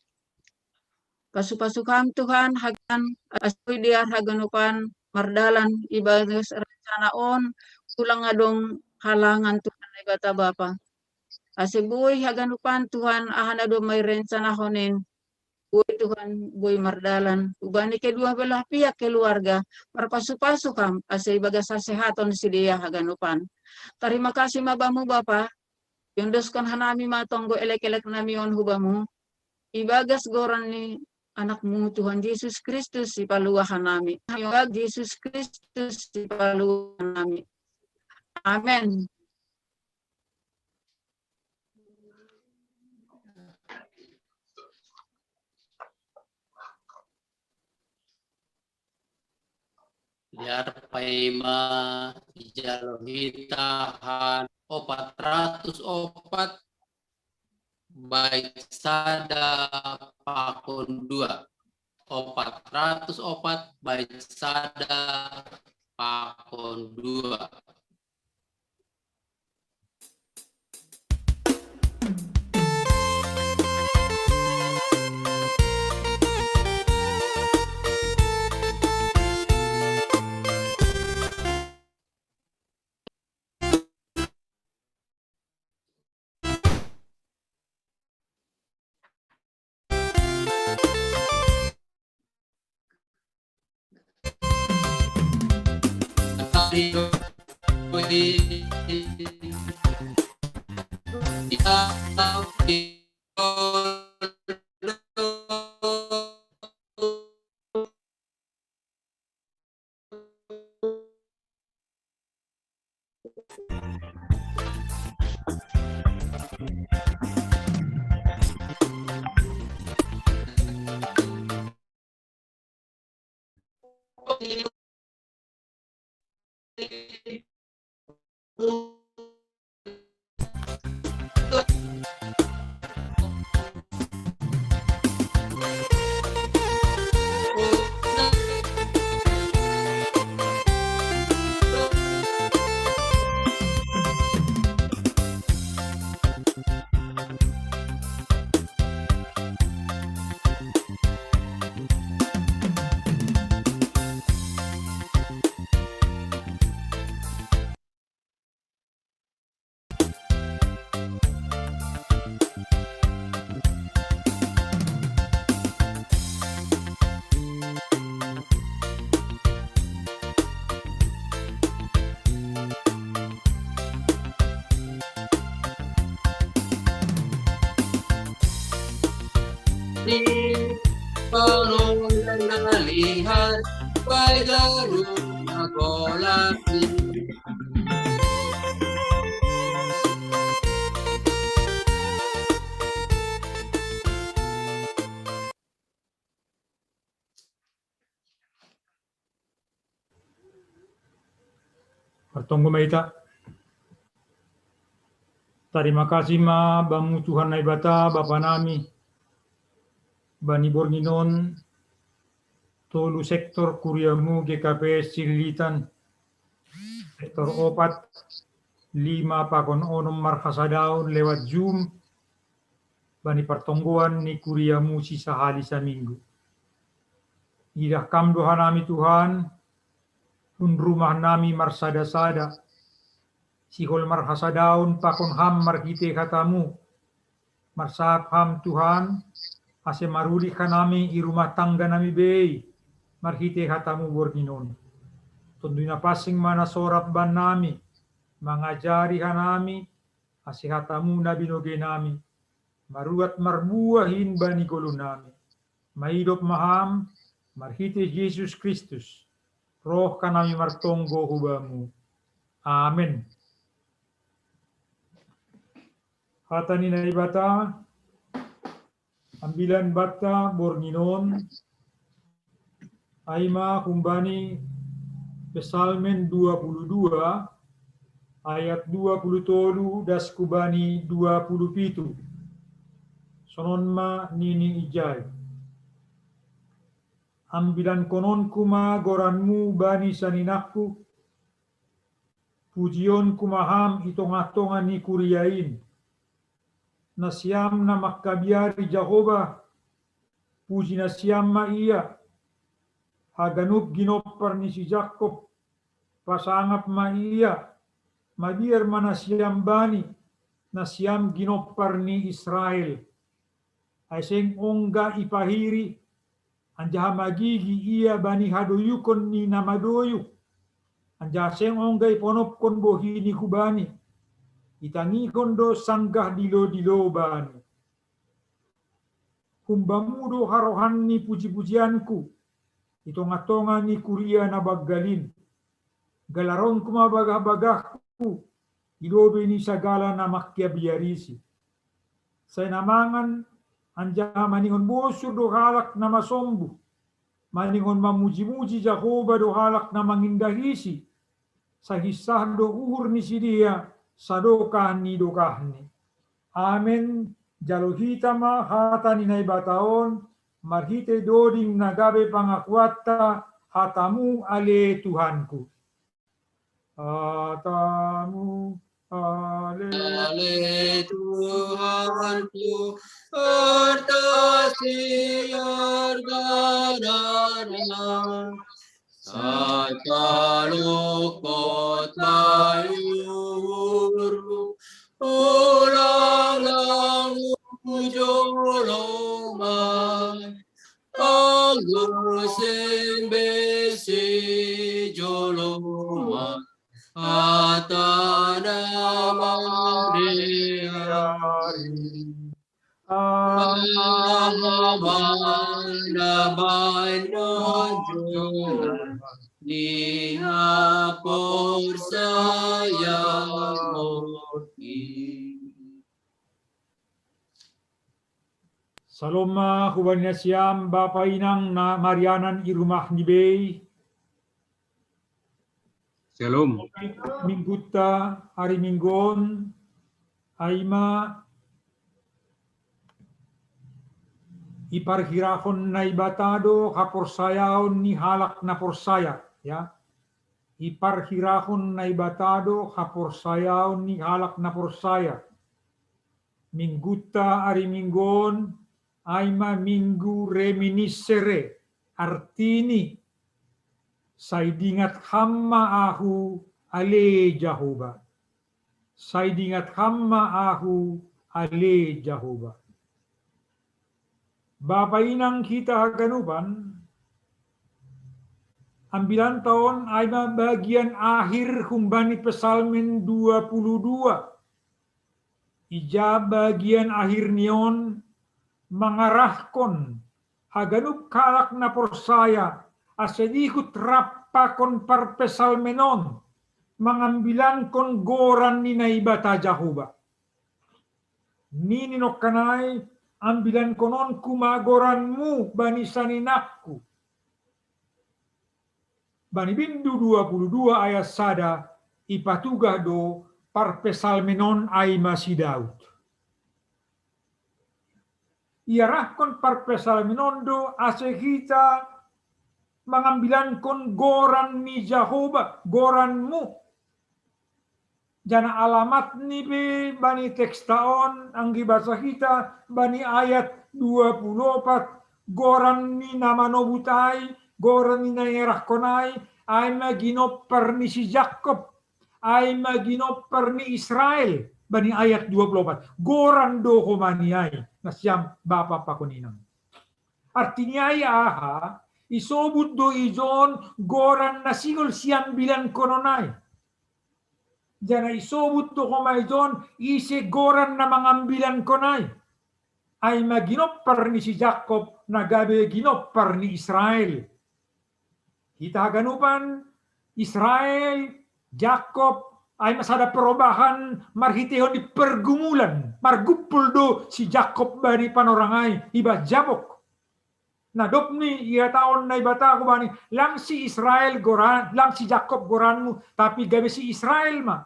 Pasupasukam Tuhan hagan asoy diar haganupan mardalan ibagas rencana on ulang adong halangan Tuhan na bata Bapa. Asibuy haganupan Tuhan ahan adong may rencana honin. Buy Tuhan buy mardalan. Ubani kedua belah pihak keluarga marpasupasukam asa ibagas sehaton si dia haganupan. Terima kasih mabamu Bapa. Yundos kon hanami matonggo elek-elek nami on hubamu. Ibagas goran ni anakmu Tuhan Yesus Kristus si paluahan nami. Yesus Kristus si paluahan nami. Amen. Liar paima ijalohitahan 404 baik sada pakon 2 404 baik sada pakon 2. Lihat baik garuda golaki. Pertonggo maita. Terima kasih ma bangu Tuhan nai bata Bapa nami. Bani Borginon tolu sektor kuriamu GKP Sililitan. Sektor 4 5 pakon onom marhasadaun lewat Zoom. Bani pertonggoan ni kuriamu sisa hari seminggu. Idah kam doa nami Tuhan. Pun rumah nami marsada-sada. Sihol marhasadaun pakon ham marhite katamu. Marsahap ham Tuhan. Ase maruli kanami i rumah tangga nami bei. Marhite katamu Borginon. Tentunya pasing mana sorap ban nami. Mengajari kanami. Ase katamu nabinoge nami. Maruat marbuahin bani golu nami. Maidop maham. Marhite Yesus Kristus. Roh kanami martonggo hubamu. Amin. Hatani nai bata, ambilan bata Borginon, aima kumbani Pesalmen 22, ayat 27 das kubani 27. Sononma nini ijai. Ambilan konon kuma goranmu bani saninakku, pujion kumaham itonga-tonga ni kuriain. Nasiam na makabiari Jehovah, puji nasiam ma iya, haganub ginopar ni si Jacob, pasangap ma iya, mabiar manasiam bani, nasiam ginopar ni Israel, aseng ongga ipahiri, anjaha magigi iya bani hadoyukon ni namadoyu, anjaha seng ongga iponopkon bohini kubani, itangi kondo sanggah dilo bani. Humbamudo harohan ni puji-pujianku. Itonga-tonga ni kuria na baggalin. Galarong kumabagah-bagahku. Ilobe ni sagala na makya biarisi. Say namangan anjaha maningon bosur do halak na masombu. Maningon mamuji-muji Jehovah do halak na mangindahisi. Sa hisah do uhur ni sidia. Sadokah ni dokahni. Amen. Jalohitama hata ni nai bataon. Marhite doding nagabe pangakuata. Hatamu ale Tuhanku. Hatamu ale Tuhanku. Artasi argadana. Sakalukot layuru, ulang lang ujolomay, anggusin besi jolomay, hari. Damai nojo dihapur saya Saloma hubanya siam Bapa inang na Marianan i rumah ni Bey. Shalom. Mingguta hari Minggon Aima iparhirahon na ibatado kaporsayaon ni halak na porsaya ya. Iparhirahon na ibatado kaporsayaon ni halak na porsaya. Mingguta hari Minggon Aima minggu reminiscere artini saidingat hamma ahu ale Jehovah. Saidingat hamma ahu ale Jehovah. Bapa inang kita ganupan, ambilan tahun aima bagian akhir humbani pesalmen 22. Ija bagian akhir nion mengarahkan haganup kalak na porsaya asedikut rappakon par pesalmenon mengambilan kon goran ni naibata Jehovah. Nini nokkanay ambilan konon kumagoranmu bani saninakku. Bani bindu 22 ayat sada ipatugah do par pesalmenon ay masih Daud. Iarahkon par pesalmenon do ase kita mengambilan kon goran ni Jehovah, goranmu. Jana alamat ni be bani teks taon anggi bahasa kita bani ayat 24 goran ni nama nobutai goran ni nairah konai ay maginoper ni si Jacob ay maginoper ni Israel bani ayat 24 goran do komaniay na siyam bapa pakuninang artinya ay aha isobut do ijon goran na sigol siyam bilan kononay. Jana isobut to kumaijon isi goran na mangambilan konay ay maginopar ni si Jacob na gabi ginopar ni Israel. Kita ganupan Israel, Jacob ay masada perubahan marhitehon di pergumulan margupul do si Jacob bani panorangay iba jabok. Nadop ni iya taon na ibata ko bani lang si Israel goran lang si Jacob goranmu tapi gabi si Israel ma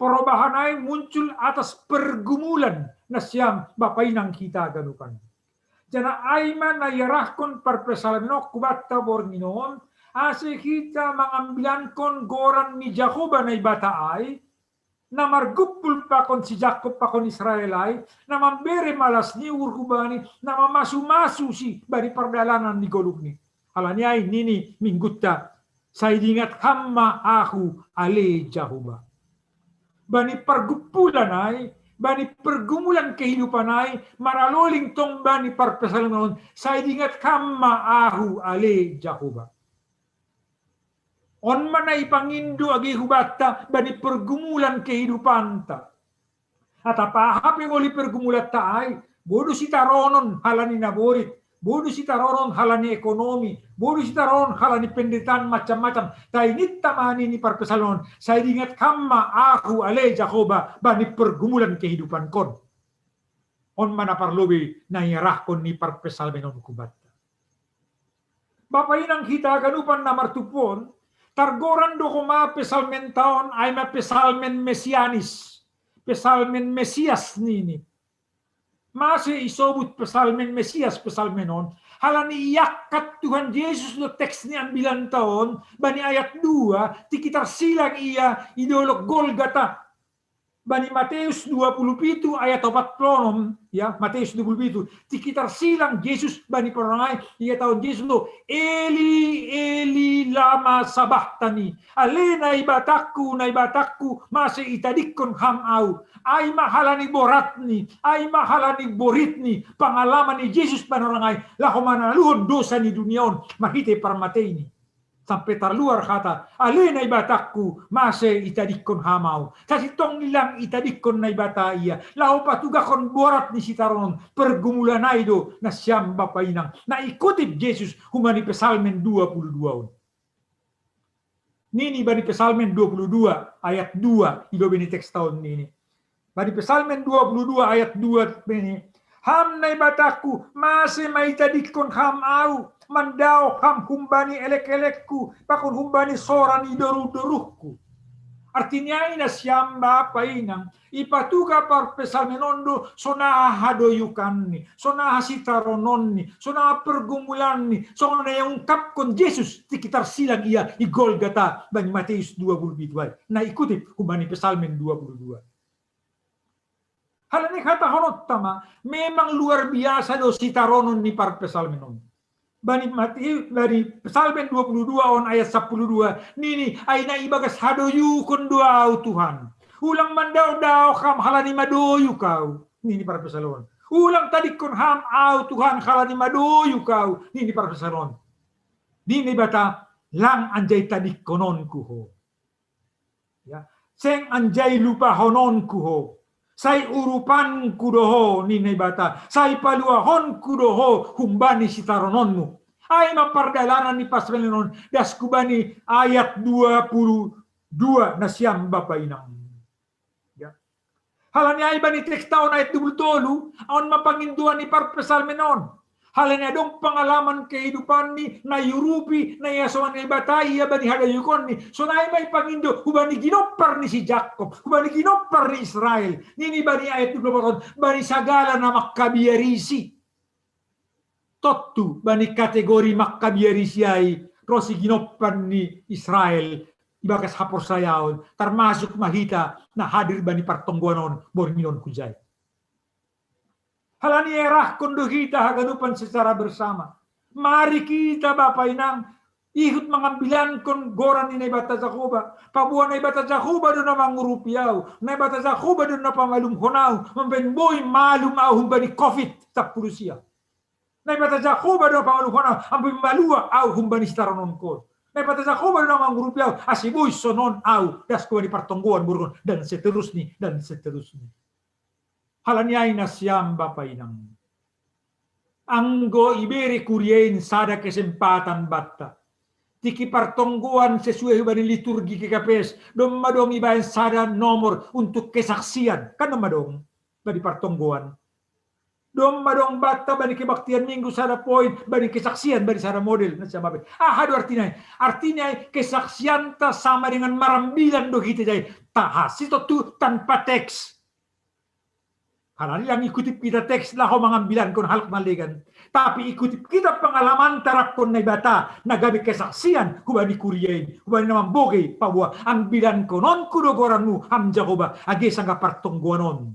perubahan ay muncul atas pergumulan na siyam bapainang kita ganupan. Jana ay man nayarahkon par pesalmenok kubatta borminon ase kita mangambilan kon goran ni Jehovah na ibata ay na margupul pa kon si Jacob pa kon Israel ay na mambere malas ni urkubani na mamasu-masu si bari perdalanan ni golugni. Alani ay nini minggutta saidingat hamma ahu ale Jehovah. Bani pergupulan ay, bani pergumulan kehidupan ay, maraloling tong bani parpesalmenon, sa idingat kamma ahu ale Jehovah. On man ay pangindo agi hubata, bani pergumulan kehidupan ta. At apahap yung oli pergumulat ta ay, bodo si taronon halani naborit, bodo si taronon halani ekonomi, bodo si taronon halani pendidikan macam-macam. Tainit tamani ni parpesalon, saya ingat kamma aku ale Jehovah bani pergumulan kehidupan kon. On mana parlobi na iarahkon ni parpesalmenon kubat. Bapak inang kita ganupan na martupon, targoran do kuma pesalmen taon ay ma pesalmen mesianis, pesalmen mesias nini. Masih isobut pesalmen Mesias pesalmenon halani iyakat Tuhan Yesus do teks ni ambilan tahun bani ayat 2 tikitar silang ia idolog Golgata bani Matius 27 ayat 40 ya Matius 27 tikitar silang Yesus bani perangai ia tahun Yesus do Eli Eli lama sabahtani ale na ibatakku masih itadikon ham au ay mahalani boratni ay mahalani boritni pengalaman ni Yesus panorangai laho manaluhon dosa ni duniaon mahite parmatei ni sampai terluar kata, ale na ibataku, mase itadikon hamau. Kasi tong nilang itadikon na ibata iya. Lao patugakon borat ni sitaron, pergumulan na ido na siyam bapainang. Na ikutip Jesus humani pesalmen 22. Nini bani pesalmen 22 ayat 2 ido bini teks tahun ini. Bani pesalmen 22 ayat 2 bini. Ham na ibataku, mase maitadikon ham au. Mandao ham humbani elek-elekku, pakun humbani soran idoru-doruhku. Artinya ina siyamba painang, ipatuka par pesalmenondo, sona hadoyukanni, sona sitarononni, sona pergumulanni, sona yang ungkapkon Yesus di kitar silang ia i Golgata bani Matius 22. Nah ikuti humbani pesalmen 22. Hal ini kata honot tama, memang luar biasa do sitaronon ni par pesalmenon. Bani Psalmen 22 on ayat 12 nini aina ibagas hadoyu kon doau Tuhan ulang mandau dau kam halani madoyu kau nini para pesalon ulang tadi kon ham au Tuhan halani madoyu kau nini para pesalon nini bata lang anjay tadi konon kuho ya seng anjay lupa honon kuho sai urupan kudoho nini bata sai paluahon kudoho humbani sitarononmu ay mapardalanan ni pasmelenon das kubani ayat 22 na siyam bapainang ya halani ay bani teks taon ayat 22 aon mapanginduan ni parpesalmenon halani adong pengalaman kehidupan ni na yurupi na yasoan ni batai ya bani hadayukon ni so na may pangindo hubani ginopar ni si Jacob hubani ginopar ni Israel nini bani ayat 24 bani sagala na makabiyarisi Totu bani kategori makkabiarisiai rosi ginoppan ni Israel ibakas hapor sayaon termasuk mahita na hadir bani partongguanon borminon kujay. Halani erah kondo kita haganupan secara bersama. Mari kita Bapak Inang ihut mengambilan kon goran ni bata Jakoba. Pabuan ni bata Jakoba do na mangurupiaw. Na bata Jakoba do na pamalum honaw. Mambenboy malum au bani COVID tapurusia. Na bata Jakoba do pangaluhana ambil malua au humbani staranon ko. Na bata Jakoba do mangurupiaw asiboy sonon au das ko di partongguan burgon dan seterusnya. Halanyay na siyam bapainang. Anggo iberi kurien sada kesempatan batta. Tiki partongguan sesuai dengan liturgi KKPS. Dong madong ibayan sada nomor untuk kesaksian. Kan madong bagi partongguan. Dong madong bata bani kebaktian minggu sada poin bani kesaksian bani sada model na sama be. Hadu artinya kesaksian ta sama dengan marambilan do kita jay. Tahas itu tu tanpa teks. Karena yang ikuti kita teks lah mengambilan kon halak malegan. Tapi ikuti kita pengalaman tarap kon na bata nagabi kesaksian kubani kurien kubani naman bogey pabua ambilan konon kudogoranmu am Jakoba age sangga partongguanon.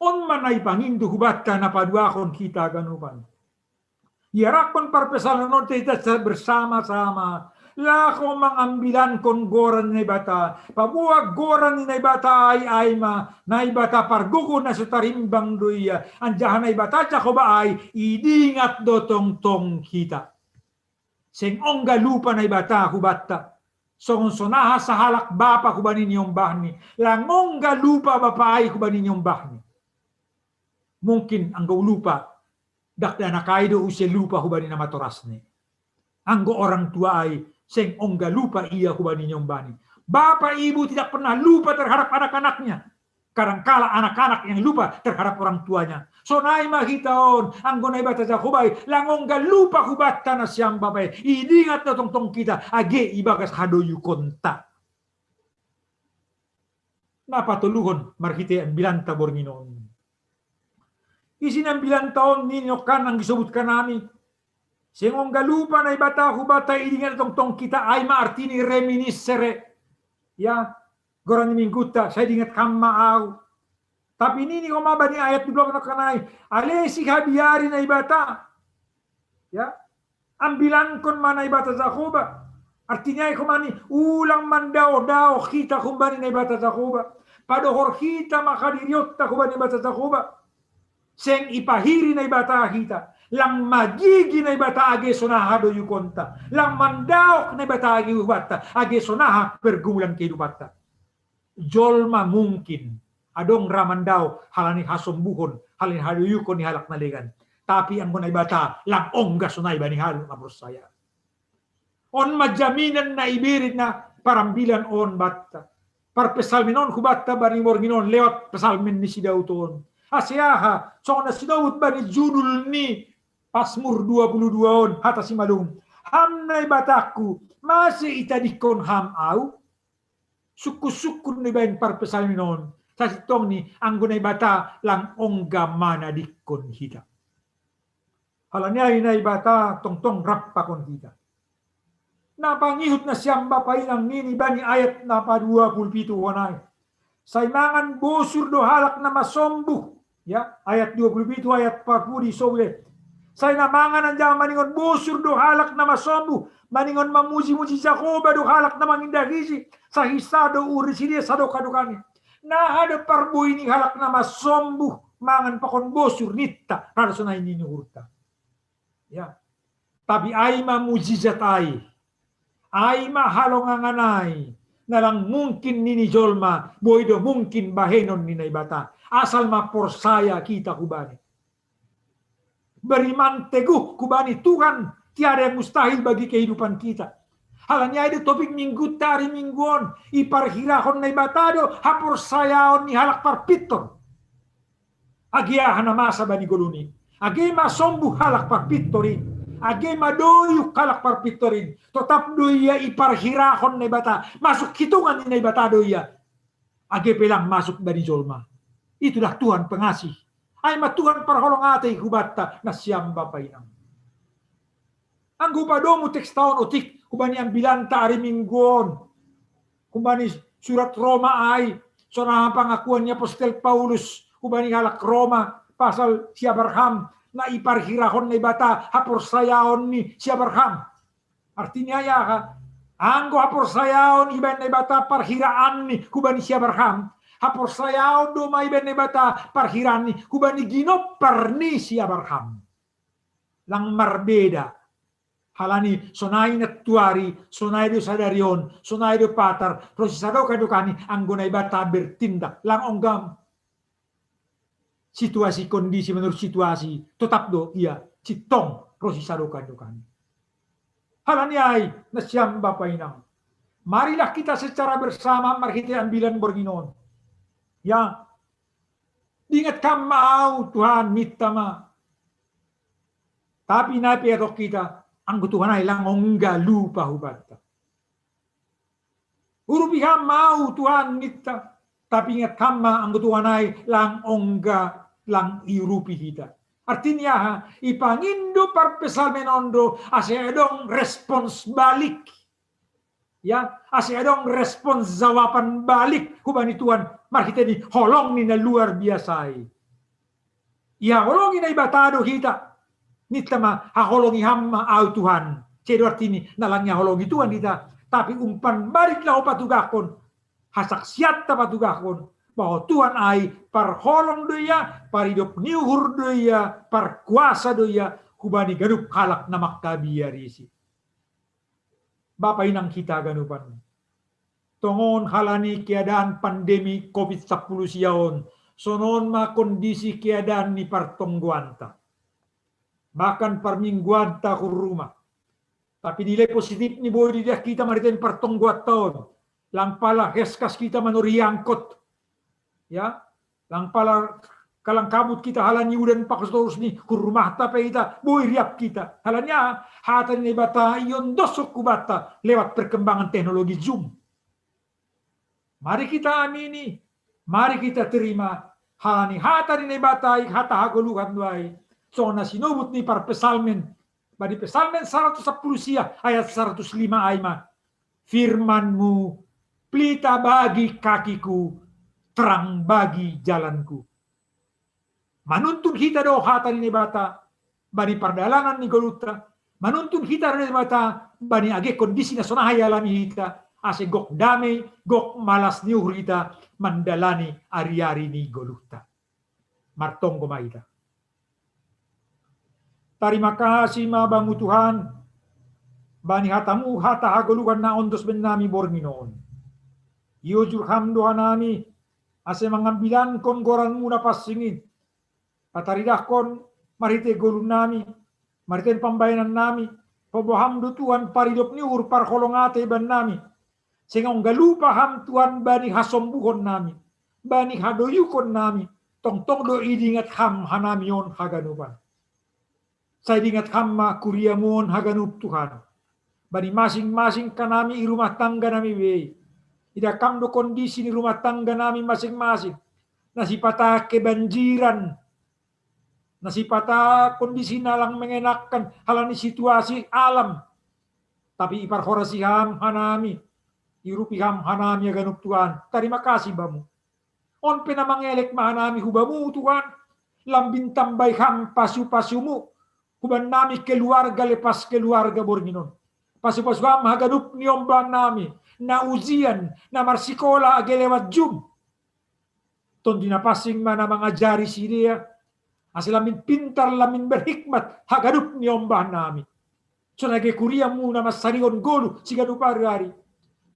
On manay pangindu hubata na paduakon kita ganupan. Yarakon parpesalanon kita bersama-sama. Lako mangambilan kon goran ni bata. Pabuag goran ni bata ay ma. Na bata pargugo na sutarimbang duya. Anjahan na bata Jakoba ay idingat do tong kita. Seng ongga lupa na bata hubata. Sonsonaha sa halak bapa kubanin yung bahni. Langongga lupa bapaay kubanin yung bahni. Mungkin anggo lupa dakda na kaido usia lupa hubani na matorasne. Anggo orang tua ay seng ongga lupa ia hubani nyong bani. Bapak ibu tidak pernah lupa terhadap anak-anaknya. Kadangkala anak-anak yang lupa terhadap orang tuanya. So naay makitaon anggo na ibata sa hubay langongga lupa hubata na siyang babay. Idingat na tong kita age ibagas hadoyu konta. Napatuluhon marhite ang bilanta bornginon. Isinambilan taon ninyo kan ang gisubutkan namin. Singong galupa na ibata hubata idingan tong kita ay maartini reminiscere. Ya, goran ni mingguta saya dingat kamaaw. Tapi nini umaba ni ayat 12 na kanay. Alesi habiyari na ibata. Ya, ambilan kon mana ibata Jakoba. Artinya kumani ulang mandao kita kumbani na ibata Jakoba. Padohor kita makadiriot ta kumbani ibata Jakoba. Seng ipahiri na ibata kita. lang magigi na ibata age sonaha do yukonta, lang mandaok na ibata age ubata, age sonaha pergumulan kehidupatta. Jolma mungkin adong ramandaw halani hasombuhon, halani haduyukon ni halak naligan. Tapi ang kunay bata lang ongga sunay bani halak na saya. On majaminan na ibirit na parambilan on batta. Par pesalminon kubatta bani morginon lewat pesalmin ni sidauton. Asyaha, so na sidaut bani judul ni Pasmur 22 on hata si malum. Ham na ibataku masih itadikon ham au. Suku-suku ni bain par pesalminon. Sa sitong ni ang gunay bata lang ongga mana dikon hita. Halanya inay bata tongtong rap pa kon hita. Napangihut na siyang bapay ng nini bani ayat na pa 27 wanay. Sa imangan bosur do halak na masombu. Ya, ayat 27 ayat 40 soule. Sa inamangan ang diyang maningon bosur do halak na masombu. Maningon mamuji-muji Jacoba do halak na mangindagisi. Sa hisado urisidi sa do kadukani. Nahada parboy ni halak na masombu. Mangan pa kon bosur nita. Raraso na ininihurta. Ya. Tapi ay mamujizat ay mahalonganganay na lang mungkin nini jolma boydo mungkin bahenon ni bata asal maporsaya kita kubani beriman teguh kubani Tuhan tiada yang mustahil bagi kehidupan kita. Halanya ada topik minggu tari mingguon iparhirahon na batado haporsayaon ni halak parpitor agiahan na masa bani goluni agi masombu halak parpitori age madoyuk kalak parpitorin tetap doya iparhirahon na bata masuk hitungan ni bata doya age pelang masuk dari jolma. Itulah Tuhan pengasih ay Tuhan parholong atay kubata na siyam bapainang ang gupado mo tekstaon otik kubani ang bilanta ari mingguon kubani surat Roma ay so na pangakuan niya Apostol Paulus kubani halak Roma pasal si Abraham na iparhirahon na bata haporsayaon ni si Abraham. Artinya ya anggo haporsayaon iban na bata parhiraan ni kubani si Abraham. Haporsayaon do may iban na bata parhiraan ni kubani ginopar ni si Abraham. Lang marbeda. Halani sonay natuari, sonay do sadarion, sonay do patar, prosesado kadukani anggo na bata bertindak lang onggam. Situasi kondisi menurut situasi tetap do iya citong prosesado kadukan. Halani ay nasyam bapainang. Marilah kita secara bersama mari kita ambilan borginon. Ya. Diingat kam mau Tuhan mitama. Tapi napi ato kita ang Tuhan ay lang ongga lupa hubata. Urupiham mau Tuhan mitta. Tapi ingat kama ang Tuhan ay lang ongga lang irupi hita. Artinya ipangindo parpesal menondo asyadong respons balik. Ya, asyadong respons jawaban balik kubani Tuhan. Mari kita di holong ni na luar biasa. Ya holongi na ibatado hita. Nitama haholongi hamma au Tuhan. Cedo artini nalangnya holongi Tuhan hita. Tapi umpan balik lau patugakon. Hasaksiat patugakon. Bahwa Tuhan ay parholong doya, paridop niuhur doya, parkuasa doya, kubani ganup halak na maktabiyarisi. Bapak inang kita ganupan. Tongon halani keadaan pandemi COVID-10 siyaon, sonon ma kondisi keadaan ni partongguanta. Bahkan parmingguanta ku rumah. Tapi nilai positif ni boy di kita maritain partongguat tahun. Lang pala heskas kita manuriangkot. Ya, lang pala kalang kabut kita halani udan pakos ni kurumah tapi kita boy riap kita. Halanya hatan ni bata iyon dosok kubata lewat perkembangan teknologi Zoom. Mari kita amini, mari kita terima halani hatan ni bata hata haguluhan duai. So na sinubut ni par pesalmen. Badi pesalmen 110 sia ayat 105 ayma. Firmanmu pelita bagi kakiku, terang bagi jalanku. Manuntun kita do hatan ni bata bani pardalanan ni goluta. Manuntun kita ni bata bani age kondisi na sonahay alami kita. Ase gok damay, gok malas ni kita mandalani ari-ari ni goluta. Martong kumaita. Terima kasih ma bangu Tuhan. Bani hatamu hata hagolukan na ondos benami bornginoon. Yujur hamdo hanami. Ase mengambilan kon goranmu na pasingin. Pataridah kon marite golun nami. Mariten pambayanan nami. Pobohamdo Tuhan paridop niur parholongate ban nami. Sehingga galupa ham Tuhan bani hasombuhon nami. Bani hadoyukon nami. Tong do idingat ham hanamion haganupan. Saya ingat hamma kuriamon haganup Tuhan. Bani masing-masing kanami i rumah tangga nami wei. Ida kam do kondisi di rumah tangga nami masing-masing. Nasipata kebanjiran. Nasipata kondisi nalang mengenakkan halani situasi alam. Tapi ipar horasi ham hanami. Irupi ham hanami haganup Tuhan. Terima kasih bamu. On penamangelek mahanami hubamu Tuhan. Lambin tambay ham pasu-pasumu. Huban nami keluarga lepas keluarga borginon. Pasu-pasu ham hagadup niomban nami. Na ujian, na marsikola age lewat jum. Ton dinapasing mana mengajari si dia. Asilamin pintar lamin berhikmat hagadup niomban nami. So nage kuriamu nama sarion golu sigadup hari.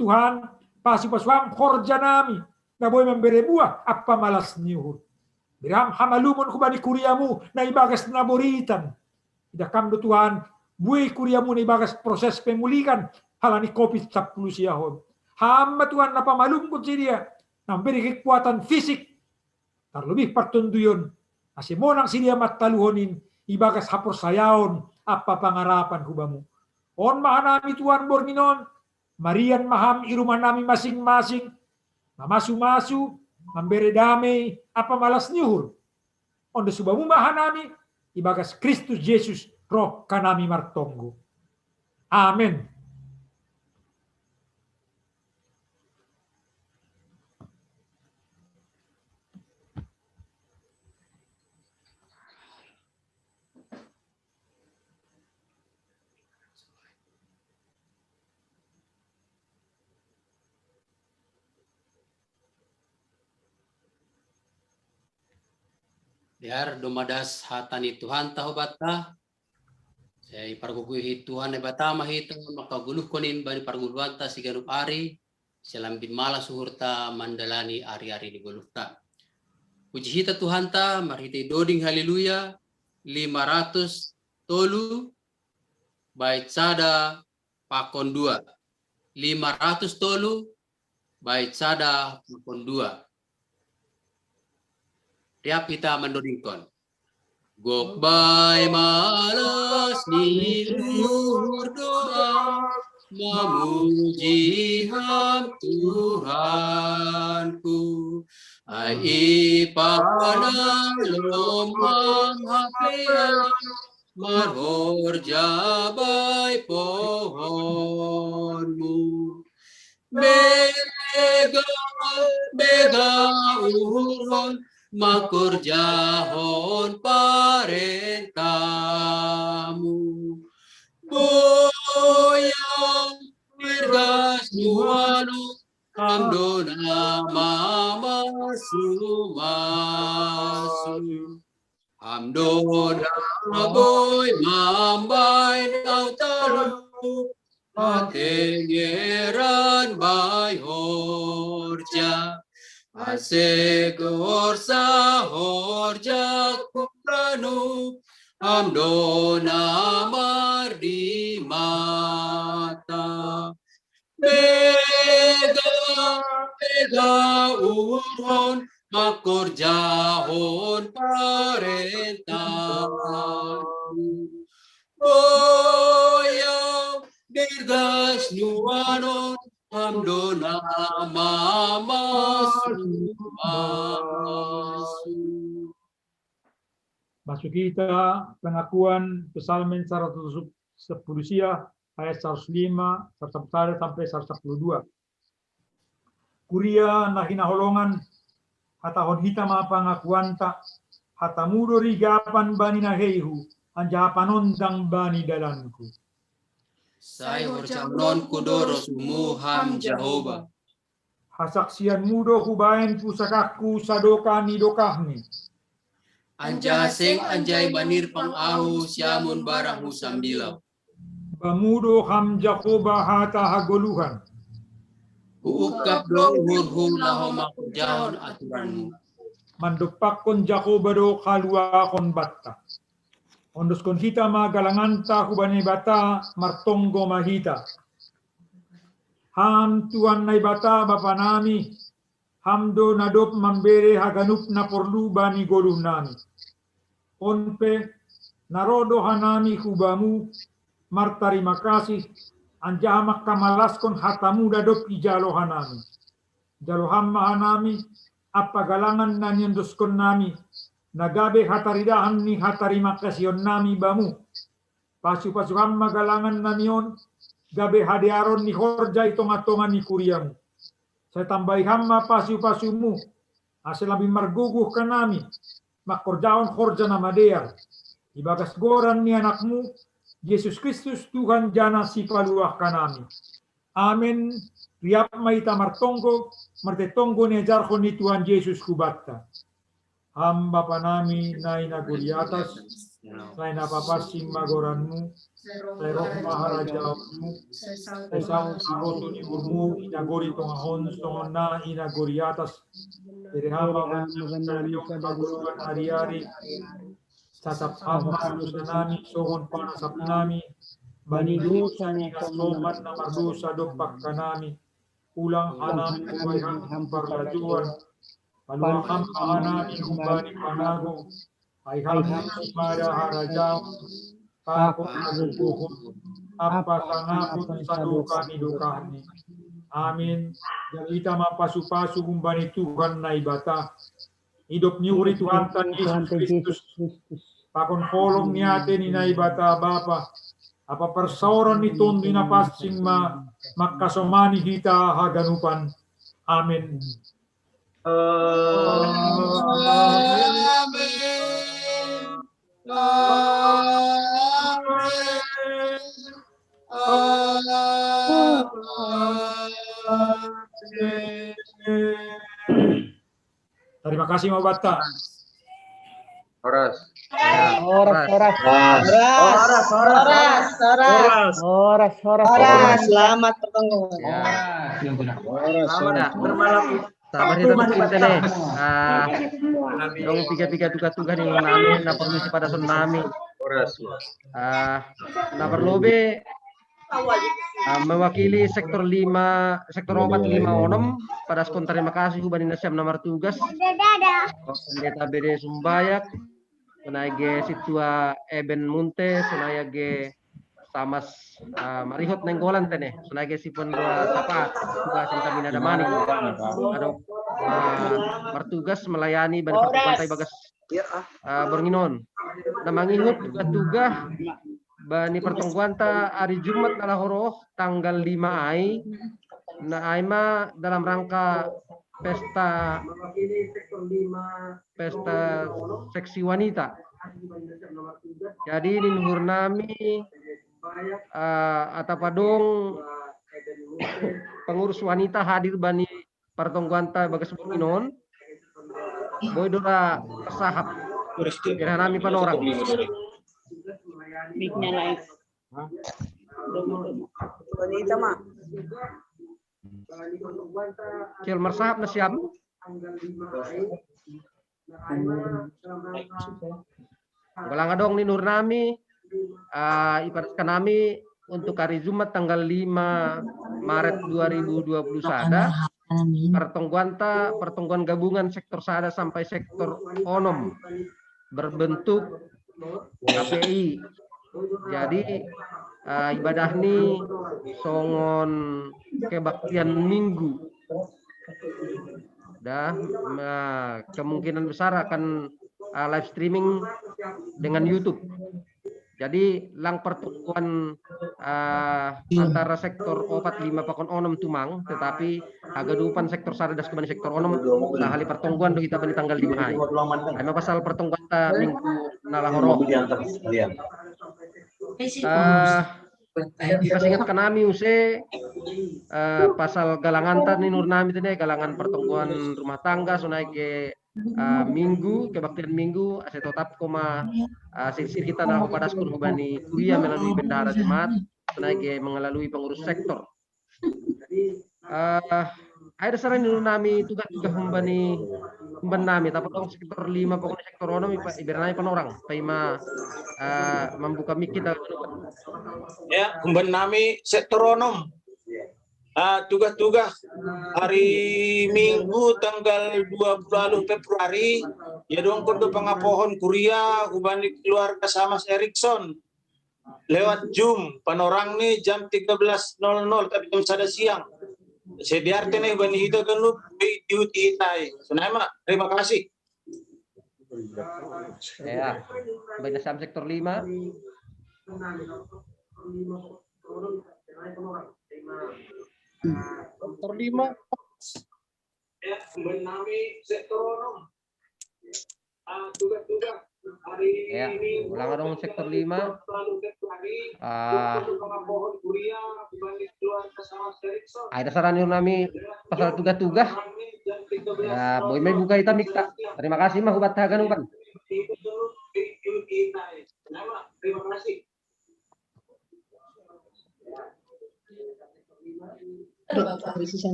Tuhan pasu-pasu ham korja nami. Na boy memberi buah apa malas niuhur. Biram hamalumon kubani kuriamu na ibagas naboritan. Ida kamdo Tuhan, buih kuriamu na ibagas proses pemulihan halani COVID-10 siahon. Hamba Tuhan na pamalum ko siya, namberi kekuatan fisik. Terlebih pertunduyon, asimonang siya mataluhonin, ibagas hapor sayaon, apa pangarapan hubamu. On mahanami Tuhan borginon, Marian maham iruman nami masing-masing, mamasu-masu, memberi damai, apa malas nyuhur. On subamu mahanami, ibagas Kristus Yesus roh kanami martonggo. Amin. Biar domadas hatani Tuhan tahu bata. Saya parguguhi Tuhan bata mahita makaguluh konin bani parguluanta siganup ari. Selambin mala suhurta mandalani ari-ari di guluhta. Puji hita Tuhan ta marhiti doding haleluya 500 tolu bait sada pakon 2. 500 tolu bait sada pakon 2. Tiap kita mendodingkon. Gokbay malas ni luhur doa, memuji ham Tuhanku. Ai pada lomang hapea, marhor jabai pohonmu. Bega uhurhon, makur jahon parentamu. Boyang mirgas nuanu hamdona mamasu masu. Hamdona boy mambain autalu atengeran bay horja. Asegor sahor jakupranu amdona mardi mata. Bega urhon makor jahon parentah. Boyang dirgas nuanon hamdona mamasu. Masuk kita pengakuan Psalmen 110 ayat 105 sampai 112. Kuria nahina holongan hatahon hitam pengakuan tak hatamudo rigapan bani nahehu anjapanondang bani dalanku. Saya horcamnon kudoros muham Jehovah. Hasaksian mudo hubain pusakaku sadoka nidokahni. Anjaseng anjay banir pang ahu siamun barang sambilaw. Bamudo ham Jakoba hata hagoluhan. Uukap do hurhum laho makurjahon aturanmu. Mandupakon Jakoba do kalua kon batta. Ondos kon hita magalanganta kubani bata martonggo mahita. Ham tuan nai bata bapa nami. Hamdo nadop mambere haganup na porlu bani goluh nami. Onpe narodo hanami kubamu martarima kasih anjamak kamalaskon hatamu dadop ijalo hanami. Jalo hamma hanami apa galangan na nyendoskon nami nagabe hataridahan ni hatarima kasihon nami bamu. Pasu-pasu hamma galangan namion gabe hadiaron ni horja itonga-tonga ni kuriamu. Saya tambahi hamma pasu-pasumu asal lebih marguguh ke nami makorjaon horja nama dia ibagas goran ni anakmu Yesus Kristus Tuhan jana si paluah kanami. Amin. Riap maita martonggo martetonggo ni ajarkon ni Tuhan Yesus kubatta. Hamba panami na inaguri atas na inapapasing magoranmu sa roh maharajamu sa isang karoto ni burmu inaguri tongahon songon na inaguri atas dirihama magandang kaguruan hari-hari tatap hamba dosa nami songon panasap nami bani dosa niya soman na mardosa dopak kanami ulang hanami kuway hampar lajuan paluang hamba hanami kumbani panago ay hamam simada harajam pakong naguguhon apa kangakot sa duka ni dukani. Amin. Yang kita mapasu-pasu kumbani Tuhan na ibata. Hidup ni uri Tuhan tan Yesus Kristus. Pakon kolong ni atin ni na ibata Bapa. Apa persauran ni tondo na pasing makasomani kita haganupan. Amin. Terima kasih Mbak Bata. Horas. Selamat bertemu. Selamat bermalam. Sabar itu kita nih. Dong tiga tugas yang nami, na permisi pada tsunami. Na perlobe mewakili sektor 4 5 pada skon terima kasih hubani nasiam nomor tugas. Pendeta BD Sumbayak, sunage situa Eben Munte, sunage Tamas Marihot Nenggolan tene, sunage sipon dua sapa tugas Sintamina Damani. Ada bertugas melayani bani pantai bagas Bornginon. Namangihut tugas bani pertongguanta hari Jumat nalahoroh tanggal 5 Ai na aima dalam rangka pesta seksi wanita. Jadi ninhur nami atapadong pengurus wanita hadir bani pertongguanta bagas Bornginon. Boy dora sahab kira nami panorang. Bignya live. Wanita mah. Cil mersahap na siap. Walang adong ni Nur nami ibaratkan nami untuk hari Jumat tanggal 5 Maret 2020 sada pertongguan gabungan sektor sada sampai sektor onom berbentuk KPI. Jadi ibadah ini songon kebaktian minggu. Kemungkinan besar akan live streaming dengan YouTube. Jadi lang pertemuan antara sektor 45 pakon onom tumang, tetapi agadupan sektor saradas kembali sektor onom nah hali pertemuan do kita bani tanggal 5 Ai. Ay pasal pertemuan ta minggu nalahoro. Kita ingat kanami use pasal galangan tan ni Nur nami tene galangan pertemuan rumah tangga sunai ke minggu kebaktian minggu ase tetap koma sisir kita nah pada skul hubani kuliah melalui bendahara jemaat sebagai melalui pengurus sektor. Ada saran dulu nami tugas-tugas hubani nami tapi dong sektor 5 pokoknya sektor 6 ibaratnya penorang paima membuka mic kita. Ya, kumban nami sektor 6. Tugas-tugas hari Minggu tanggal 20 Februari ya dong kudu pengapohon kuliah hubani keluarga sama Erikson lewat Zoom panorang nih jam 13.00 tapi jam 1 siang. Sediarte nih bani itu kan lu duty tai. Sunama, terima kasih. Ya, banyak sam sektor 5. Sektor 5. Ya, menami sektor 6. Tugas-tugas hari Ya, ulang dong sektor 5. Ada saran yang nami pasal tugas-tugas. Ya, boy may buka kita mikta. Terima kasih mah hubat hagan upan. Terima kasih.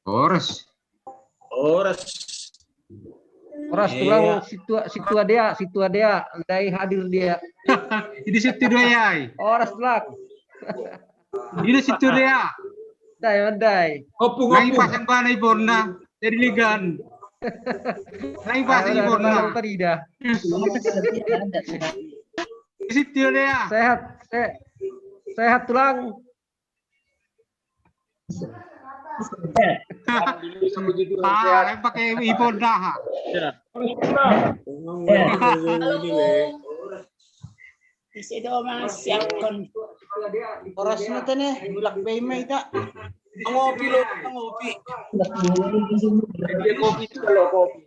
Horas. Tulang situ dia, andai hadir dia. Ini situ dia. Horas tulang. Ini situ dia. Andai. Opung pasang panai borna jadi ligan. Lain pasang borna. Tidak. Di situ dia. Sehat tulang. Pakai iPhone dah. Isi do mga siapkon. Oras na to ne, bulak bay may ta. Ngopi lo, ngopi. Kopi itu kalau kopi.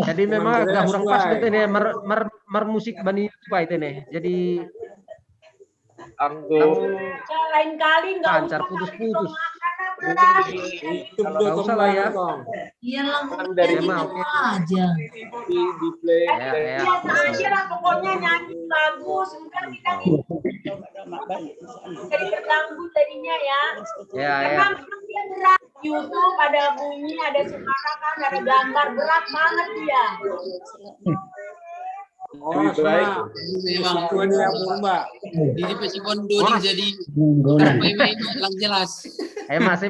Jadi memang agak kurang pas gitu nih, mar musik bani apa itu nih. Jadi lain kali nggak lancar putus-putus. Nggak usah lah ya. Iya langsung Dari aja. Di play. Ya. Biasa aja lah pokoknya nyanyi bagus. Entar kita jadi terganggu jadinya ya. Ya. Memang dia berat. YouTube ada bunyi, ada suara kan, ada gambar berat banget dia. Baik. Jadi pasti kondoni jadi lang jelas. Masih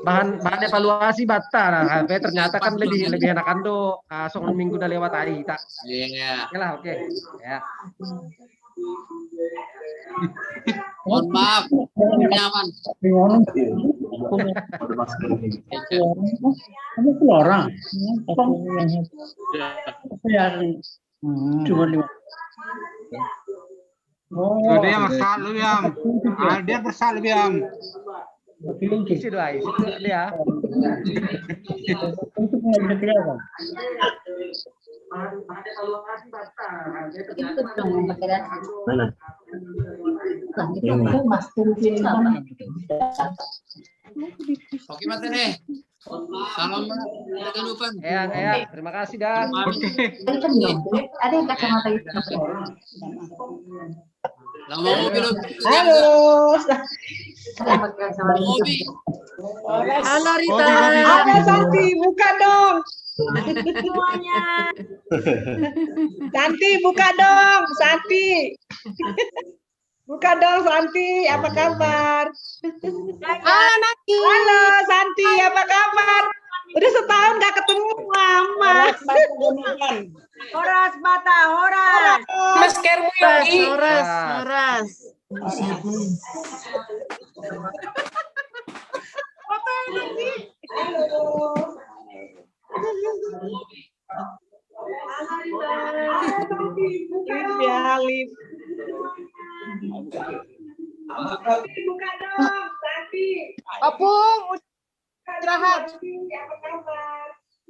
bahan evaluasi bata lah. Ternyata kan lebih enakan do songon minggu udah lewat hari tak. Iya. Oke. Ya. Mohon maaf, nyaman. Kamu keluar cuma 5. Dia masak lu biam. Dia bersak lu biam. Isi doa itu dia. Oke, Mas Tene. Salam jangan lupa. Ya, terima kasih dah. Ada yang kacamata itu. Lama mobil. Halo. Mobil. Halo Rita. Halo Santi, buka dong. Semuanya. Santi, buka dong. Santi. Buka dong Santi, apa kabar? Halo Santi, apa kabar? Udah setahun gak ketemu Mama. Horas bata, horas. Maskermu Yogi. Horas. Alif. Buka dong, Santi. Apung, istirahat.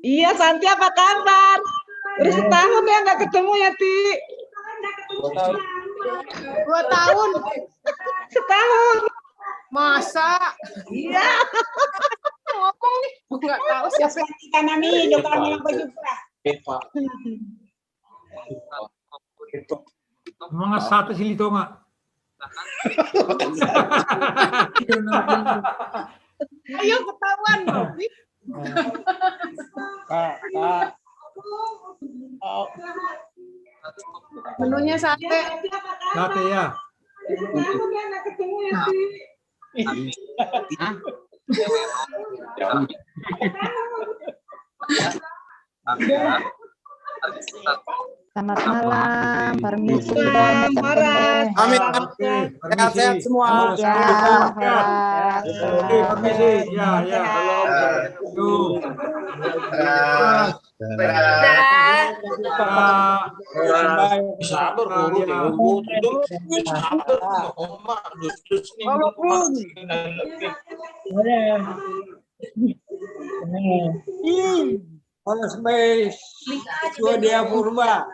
Iya, Santi apa kabar? Udah setahun ya nggak ketemu ya, Ti. 2 tahun. Masa? Iya. Ngomong nih. Nggak tahu siapa. Kita nami, do kami lang baju pula. Mga satu sili to nga. Ayo ketahuan. Menunya sate. Sate ya. Selamat malam, permisi. Amin. Sehat-sehat semua. Ya, Permisi. Ya, ya. Tuh. Alas may tua dia purba.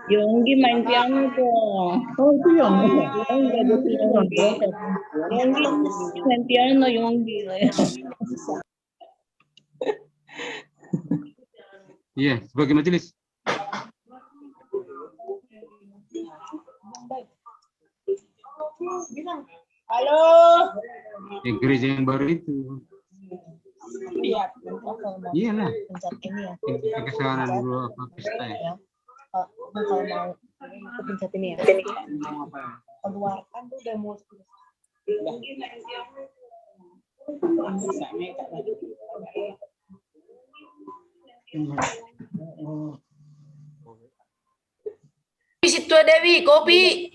Yonggi main piano dong. Oh itu Yonggi. Yonggi main piano Yonggi. Iya, sebagai majelis. Halo. Yang gereja yang baru itu. Iya. Iyalah. Pencet ini ya. Kesalahan dulu apa pesta ya. Kalau mau pencet ini ya. Keluarkan tuh udah mau. Situ Dewi kopi.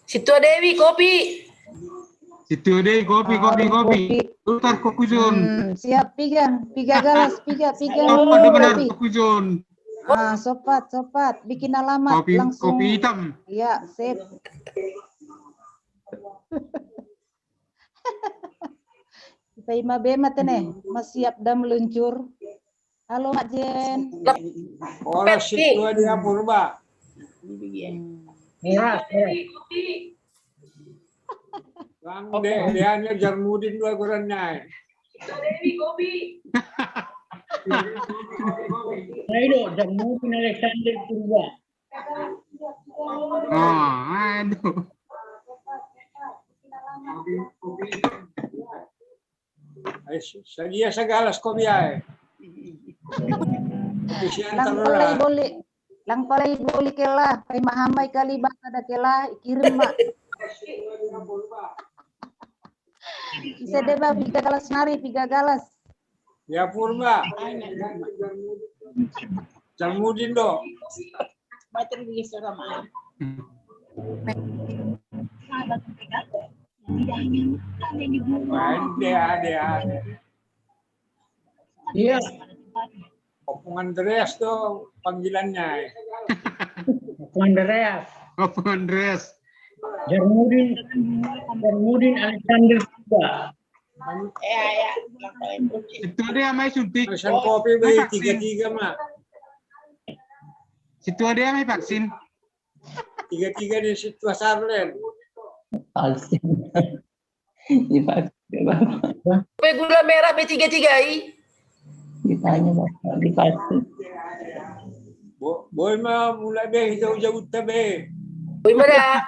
Situ Dewi kopi. Situ deh kopi. Utar kokujun. Siap, tiga galas, tiga. Oh, benar kokujun. Ah, sopat, bikin alamat langsung. Kopi hitam. Iya, sip. Kita ima bemat nih, mas siap dan meluncur. Halo Mak Jen. Orang situ dia purba. Murah. Lang deh, dia hanya Jarmudin dua kurangnya. Ayo Jarmudin Alexander Purba. Oh, aduh. Sedia segalas kopi ay. Lang palay boleh kela, kay mahamay kali ba kada kela ikirim mak. Bisa deh ba 3 galas nari 3 galas. Ya purba. Jarmudin do. Macam begitu ramai. Ada. Iya. Opung Andreas tuh panggilannya. Opung Andreas. Jarmudin Alexander Purba. Ya. Situ dia mai suntik. Pesan kopi bayi 3 mak. Situ dia mai vaksin. 3 di situ Sarlen. Kopi gula merah B3 ditanya Bapak dikasih. Boy mah mulai be hijau-hijau tabe. Boy mana?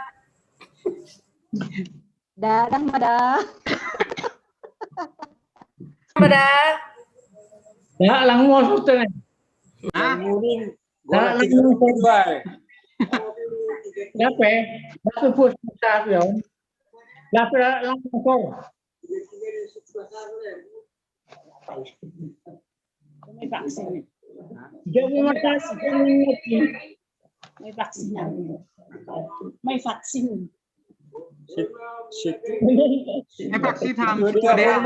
Dadang mada. Ya, lang mo sutan. Jarmudin. Lang mo sutan. Dapat, dapat pun sa yon. Dapat lang mo. May vaksin. Jangan matasi may vaksin. May vaksin. Vaksin ham Dia situ dia.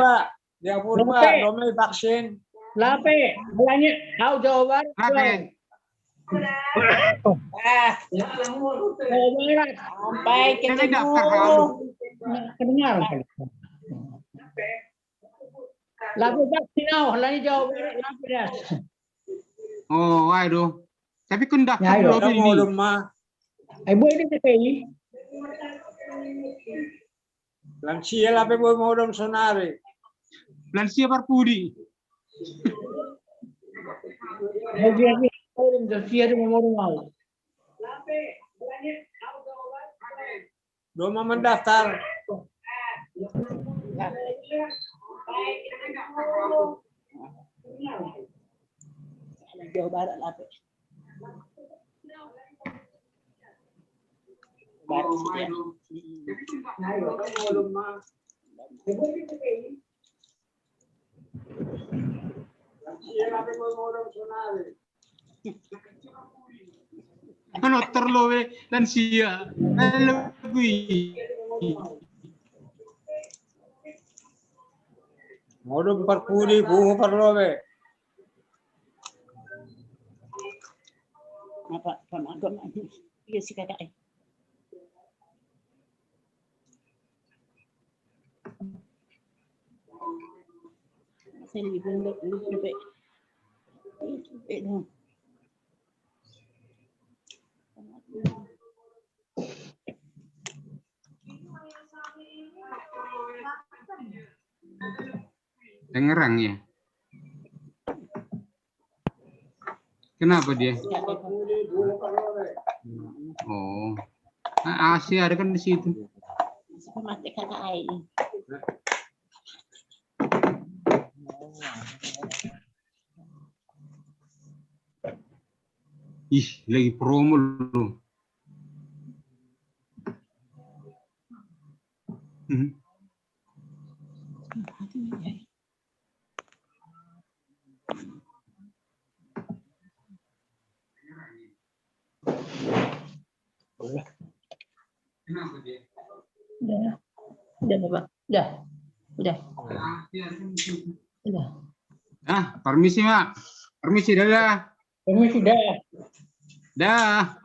purba, may vaksin. Lape, bilangnya tahu jawaban. Lape. Jawaban. Sampai Ini daftar ketemu. Kedengar. Lagu Baksinau, lani Jawa Barat, Lampiras. Oh, waduh. Tapi kundak Ya, ayo. lobe ini. Ay, boy din sa kayo. Lansia lape boy mau dong sonare. Lansia parpudi. Lagi orang Garcia di Memorong mau. Doma mendaftar. Jawa Barat lape. Barat sih. Ano terlobe lansia. Lebih. Mau dong parpudi bunga parlobe. Apa pemanggon lagi? Iya sih kakak. Saya libur lebih. Tangerang ya. Kenapa dia? Oh, Asia ada kan di situ. Mati kakak air. Ih, lagi promo loh. Kenapa dia? Udah, Pak. Udah. Ah, permisi, Mak. Permisi, dah. Permisi, dah. Dah.